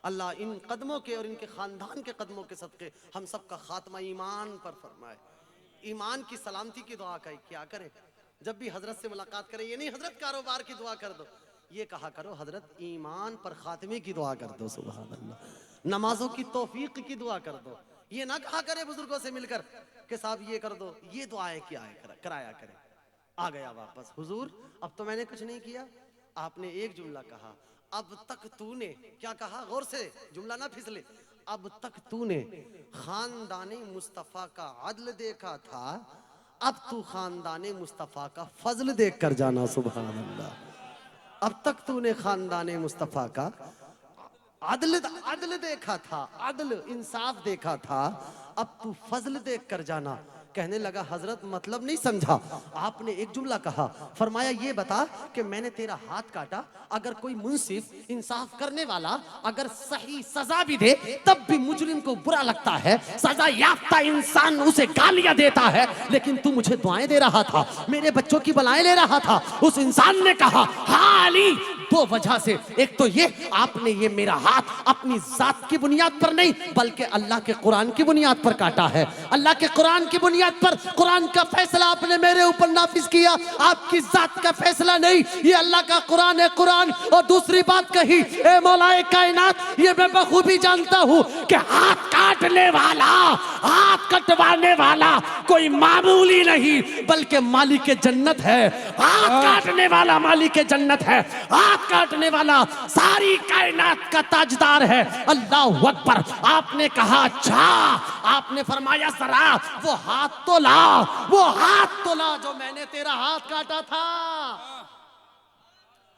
अल्लाह इन कदमों के और इनके खानदान के कदमों के सदके हम सब का खात्मा ईमान पर फरमाए। ईमान की सलामती की दुआ करें। क्या करें? जब भी हजरत से मुलाकात करें, ये नहीं हजरत कारोबार की दुआ कर दो, ये कहा करो हजरत ईमान पर खात्मे की दुआ कर दो। सुभान अल्लाह। नमाजों की तौफीक की दुआ कर दो। ये ना कहा करे बुजुर्गों से मिलकर कि साहब ये कर दो, ये दुआएं क्या कराया करे। आ गया वापस, हुजूर अब तो मैंने कुछ नहीं किया। आपने एक जुमला कहा, अब तक तूने, क्या कहा? गौर से, जुमला ना फिसले। अब तक तूने खानदाने मुस्तफा का अदल देखा था, अब तू खानदाने मुस्तफा का फजल देख कर जाना। सुभान अल्लाह। अब तक तूने खानदाने मुस्तफा का अदल देखा था, अदल इंसाफ देखा था, अब तू फजल देख कर जाना। कहने लगा हजरत मतलब नहीं समझा। आपने एक जुमला कहा, फरमाया ये बता कि मैंने तेरा हाथ काटा, अगर कोई मुंसिफ इंसाफ करने वाला अगर सही सजा भी दे तब भी मुजरिम को बुरा लगता है, सजा याफ्ता इंसान उसे गालियां देता है, लेकिन तू मुझे दुआएं दे रहा था, मेरे बच्चों की बलाएं ले रहा था। उस इंसान ने कहा हाँ अली, दो वजह से, एक तो ये आपने ये मेरा हाथ अपनी जात की बुनियाद पर नहीं बल्कि अल्लाह के कुरान की बुनियाद पर काटा है। अल्लाह के कुरान की बुनियाद पर कुरान का फैसला आपने मेरे ऊपर नाफिज किया, आपकी जात का फैसला नहीं। ये अल्लाह का कुरान है, कुरान। और दूसरी बात कही, ए मौलाए कायनात, ये मैं बखूबी जानता हूँ कि हाथ काटने वाला, हाथ कटवाने वाला कोई मामूली नहीं बल्कि मालिक जन्नत है। हाथ काटने वाला मालिक जन्नत है, हाथ काटने वाला सारी कायनात का ताजदार है। अल्लाह अकबर। आपने कहा अच्छा, आपने फरमाया जरा वो हाथ तो ला, वो हाथ तो ला जो मैंने तेरा हाथ काटा था।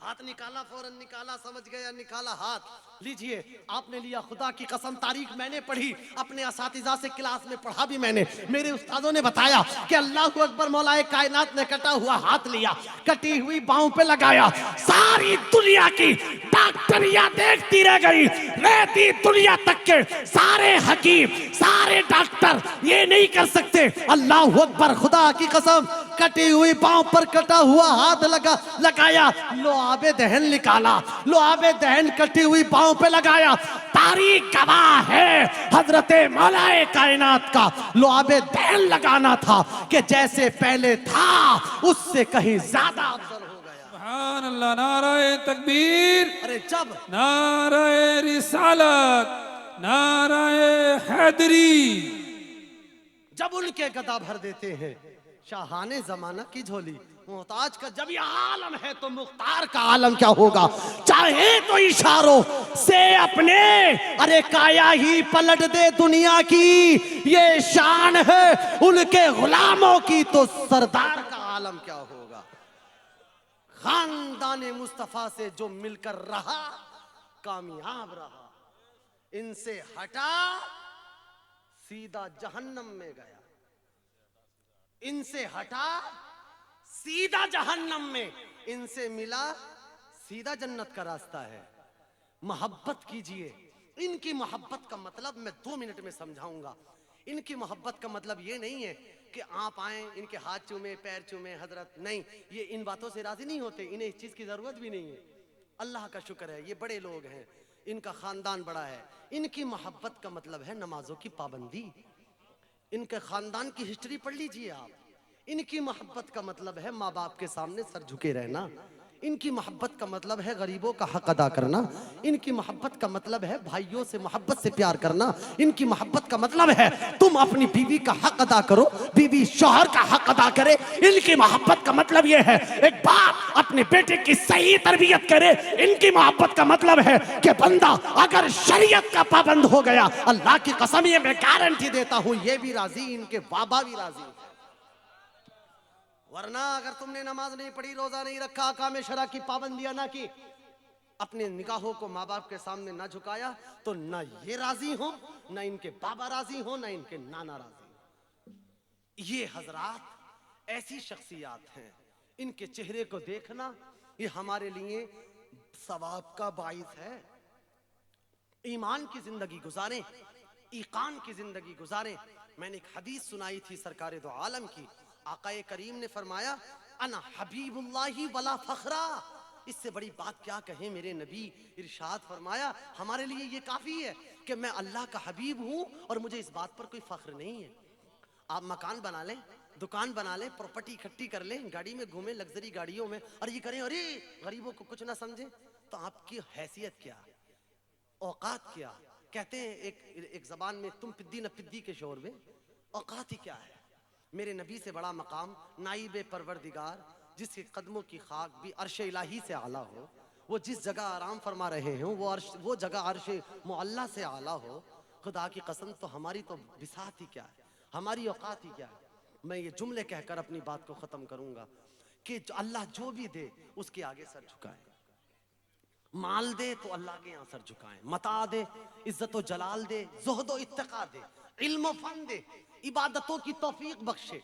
हाथ निकाला, फौरन निकाला, समझ गया, निकाला हाथ। लीजिए, आपने लिया, खुदा की कसम तारीख मैंने पढ़ी, अपने असातिज़ा से क्लास में पढ़ा भी मैंने। मेरे उस्तादों ने बताया कि अल्लाह अकबर, मौलाए कायनात ने कटा हुआ हाथ लिया, कटी हुई बाहों पे लगाया, सारी दुनिया की डॉक्टरिया देखती रह गई, रहती दुनिया तक के सारे हकीम, सारे डॉक्टर ये नहीं कर सकते। अल्लाह अकबर, खुदा की कसम, कटी हुई पांव पर कटा हुआ हाथ लगाया, लुआबे दहन निकाला, लुआबे दहन कटी हुई पांव पे लगाया। तारीख गवाह है, हजरत मौलाए कायनात का लुआबे दहन लगाना था कि जैसे पहले था उससे कहीं ज्यादा अफजल हो गया। सुभान अल्लाह, नाराए तकबीर, अरे जब नाराए रिसालत, नाराए हैदरी, जब उनके गदा भर देते हैं शाहाने जमाना की झोली, मोहताज का जब ये आलम है तो मुख्तार का आलम क्या होगा। चाहे तो इशारों से अपने, अरे काया ही पलट दे दुनिया की, ये शान है उनके गुलामों की, तो सरदार का आलम क्या होगा। खानदाने मुस्तफा से जो मिलकर रहा कामयाब रहा, इनसे हटा सीधा जहन्नम में गया, इनसे हटा सीधा जहन्नम में, इनसे मिला सीधा जन्नत का रास्ता है। मोहब्बत कीजिए। इनकी मोहब्बत का मतलब मैं 2 मिनट में समझाऊंगा। इनकी मोहब्बत का मतलब ये नहीं है कि आप आए, इनके हाथ चूमे, पैर चूमे, हजरत, नहीं, ये इन बातों से राजी नहीं होते, इन्हें इस चीज की जरूरत भी नहीं है। अल्लाह का शुक्र है, ये बड़े लोग हैं, इनका खानदान बड़ा है। इनकी मोहब्बत का मतलब है नमाजों की पाबंदी। इनके खानदान की हिस्ट्री पढ़ लीजिए आप। इनकी मोहब्बत का मतलब है माँ बाप के सामने सर झुके रहना। इनकी मोहब्बत का मतलब है गरीबों का हक अदा करना। इनकी मोहब्बत का मतलब है भाइयों से मोहब्बत से प्यार करना। इनकी मोहब्बत का मतलब है तुम अपनी बीवी का हक अदा करो, बीवी शौहर का हक अदा करे। इनकी मोहब्बत का मतलब यह है एक बाप अपने बेटे की सही तरबियत करे। इनकी मोहब्बत का मतलब है कि बंदा अगर शरीयत का पाबंद हो गया, अल्लाह की कसम ये मैं गारंटी देता हूं, ये भी राजी, इनके बाबा भी राजी। वरना अगर तुमने नमाज नहीं पढ़ी, रोजा नहीं रखा, काम शरा की पाबंदियां ना की, अपने निगाहों को माँ बाप के सामने ना झुकाया, तो ना ये राजी हो, ना इनके बाबा राजी हो, ना इनके नाना राजी हो। ये हजरात ऐसी शख्सियात हैं, इनके चेहरे को देखना ये हमारे लिए सवाब का बाइस है। ईमान की जिंदगी गुजारें, ईकान की जिंदगी गुजारें। मैंने एक हदीस सुनाई थी सरकार दो आलम की। आकाए करीम ने फरमाया अना हबीबुल्लाही वला फखरा। इससे बड़ी बात क्या कहें मेरे नबी। इरशाद फरमाया हमारे लिए ये काफी है कि मैं अल्लाह का हबीब हूं और मुझे इस बात पर कोई फख्र नहीं है। आप मकान बना लें, दुकान बना लें, प्रॉपर्टी इकट्ठी कर लें, गाड़ी में घूमें, लग्जरी गाड़ियों में, और ये करें अरे गरीबों को कुछ ना समझे, तो आपकी हैसियत क्या, औकात क्या। कहते हैं एक जबान में तुम पिद्दी न पिद्दी के शोर में, औकात ही क्या है। मेरे नबी से बड़ा मकाम नाइबे परवरदिगार, जिसके कदमों की खाक भी अर्श इलाही से आला हो, वो जिस जगह आराम फरमा रहे हैं वो जगह अर्श मुअल्ला से आला हो। खुदा की कसम, तो हमारी तो बिसात ही क्या है, हमारी औकात ही क्या है। मैं ये जुमले कहकर अपनी बात को ख़त्म करूँगा कि अल्लाह जो भी दे उसके आगे सर झुकाएं। माल दे तो अल्लाह के यहाँ सर झुकाएं, मता दे, इज्जत व जलाल दे, ज़ुहद व इत्तका दे, इल्म व फन दे, इबादतों की तौफीक बख्शे,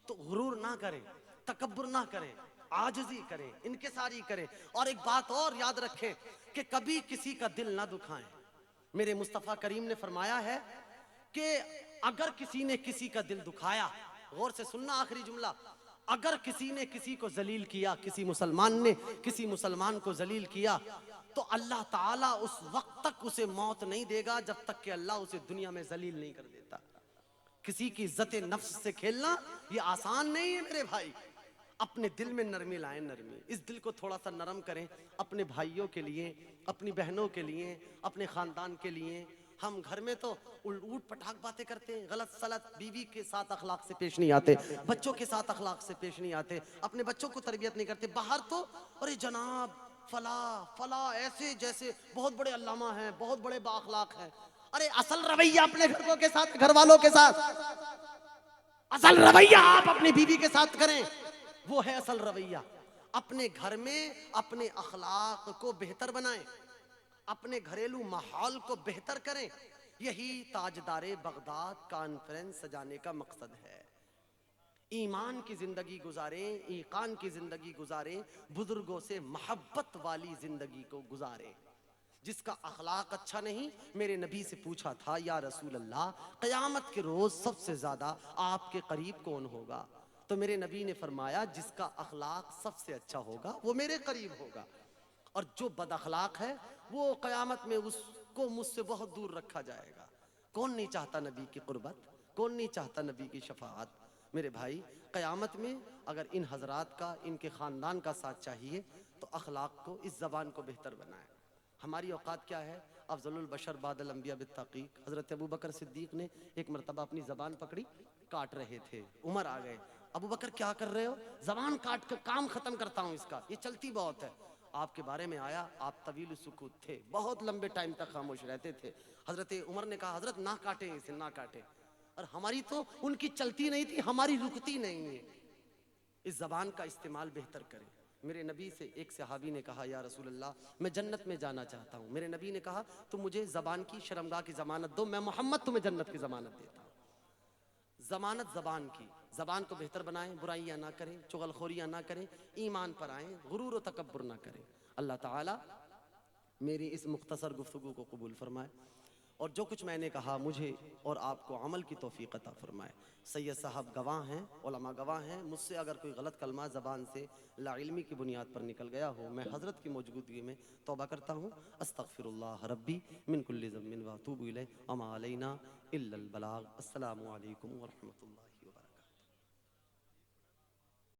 तो गुरूर ना करें, तकब्बुर ना करें, आजिज़ी करें, इनकिसारी करें। और एक बात और याद रखें कि कभी किसी का दिल ना दुखाएं। मेरे मुस्तफ़ा करीम ने फरमाया है कि अगर किसी ने किसी का दिल दुखाया, गौर से सुनना आखिरी जुमला, अगर किसी ने किसी को जलील किया, किसी मुसलमान ने किसी मुसलमान को जलील किया, तो अल्लाह ताला उस वक्त तक उसे मौत नहीं देगा जब तक कि अल्लाह उसे दुनिया में जलील नहीं कर देता। किसी की इज्जत नफ्स से खेलना ये आसान नहीं है मेरे भाई। अपने दिल में नरमी लाएं, नरमी, इस दिल को थोड़ा सा नरम करें अपने भाइयों के लिए, अपनी बहनों के लिए, अपने खानदान के लिए। हम घर में तो ऊट पटाख बातें करते हैं, गलत सलत, बीवी के साथ अखलाक से पेश नहीं आते, बच्चों के साथ अखलाक से पेश नहीं आते, अपने बच्चों को तरबियत नहीं करते। बाहर तो अरे जनाब फला फला, ऐसे जैसे बहुत बड़े अल्लामा हैं, बहुत बड़े बाअखलाक हैं। अरे असल रवैया अपने घरों के साथ, घर वालों के साथ, असल रवैया आप अपनी बीवी के साथ करें, वो है असल रवैया। अपने घर में अपने अखलाक को बेहतर बनाएं, अपने घरेलू माहौल को बेहतर करें। यही ताजदारे बगदाद कॉन्फ्रेंस सजाने का मकसद है। ईमान की जिंदगी गुजारें, ईकान की जिंदगी गुजारें, बुजुर्गों से मोहब्बत वाली जिंदगी को गुजारें। जिसका अखलाक अच्छा नहीं, मेरे नबी से पूछा था, या रसूल अल्लाह, क़यामत के रोज सबसे ज्यादा आपके करीब कौन होगा? तो मेरे नबी ने फरमाया, जिसका अखलाक सबसे अच्छा होगा वो मेरे करीब होगा, और जो बद अखलाक है वो क़यामत में उसको मुझसे बहुत दूर रखा जाएगा। कौन नहीं चाहता नबी की कुर्बत? कौन नहीं चाहता नबी की शफाअत? मेरे भाई, क़यामत में अगर इन हजरात का, इनके ख़ानदान का साथ चाहिए तो अखलाक को, इस ज़बान को बेहतर बनाएं। हमारी औकात क्या है? अफजलुल बशर बादल अंबिया बित्तक़ीक़ हज़रत अबू बकर सिद्दीक़ ने एक मरतबा अपनी ज़बान पकड़ी, काट रहे थे, उमर आ गए। अबू बकर क्या कर रहे हो? ज़बान काट कर काम ख़त्म करता हूँ इसका, ये चलती बहुत है। आपके बारे में आया, आप तवील सुकूत थे, बहुत लंबे टाइम तक खामोश रहते थे। हज़रत उमर ने कहा, हज़रत ना काटें इसे, ना काटें। और हमारी तो उनकी चलती नहीं थी, हमारी रुकती नहीं है। इस ज़बान का इस्तेमाल बेहतर करें। मेरे नबी से एक सहाबी ने कहा, या रसूल अल्लाह, मैं जन्नत में जाना चाहता हूँ। मेरे नबी ने कहा, तुम मुझे ज़बान की शर्मगाह की ज़मानत दो, मैं मोहम्मद तुम्हें जन्नत की ज़मानत देता हूँ। ज़मानत ज़बान की, ज़बान को बेहतर बनाएं, बुराइयाँ ना करें, चुगलखोरियाँ ना करें, ईमान पर आएँ, गुरूर व तकब्बुर ना करें। अल्लाह ताला मेरी इस मुख्तसर गुफ्तगू को कबूल फरमाए, और जो कुछ मैंने कहा मुझे और आपको अमल की तौफीक अता फरमाए। सैयद साहब गवाह हैं, उलमा गवाह हैं, मुझसे अगर कोई गलत कलमा ज़बान से लाइल्मी की बुनियाद पर निकल गया हो, मैं हज़रत की मौजूदगी में तौबा करता हूँ। अस्तग़फिरुल्लाह रब्बी मिन कुल्लि ज़म्बिन व अतूबु इलैहि, वमा अलैना इल्लल बलाग। अस्सलामु अलैकुम व रहमतुल्लाहि।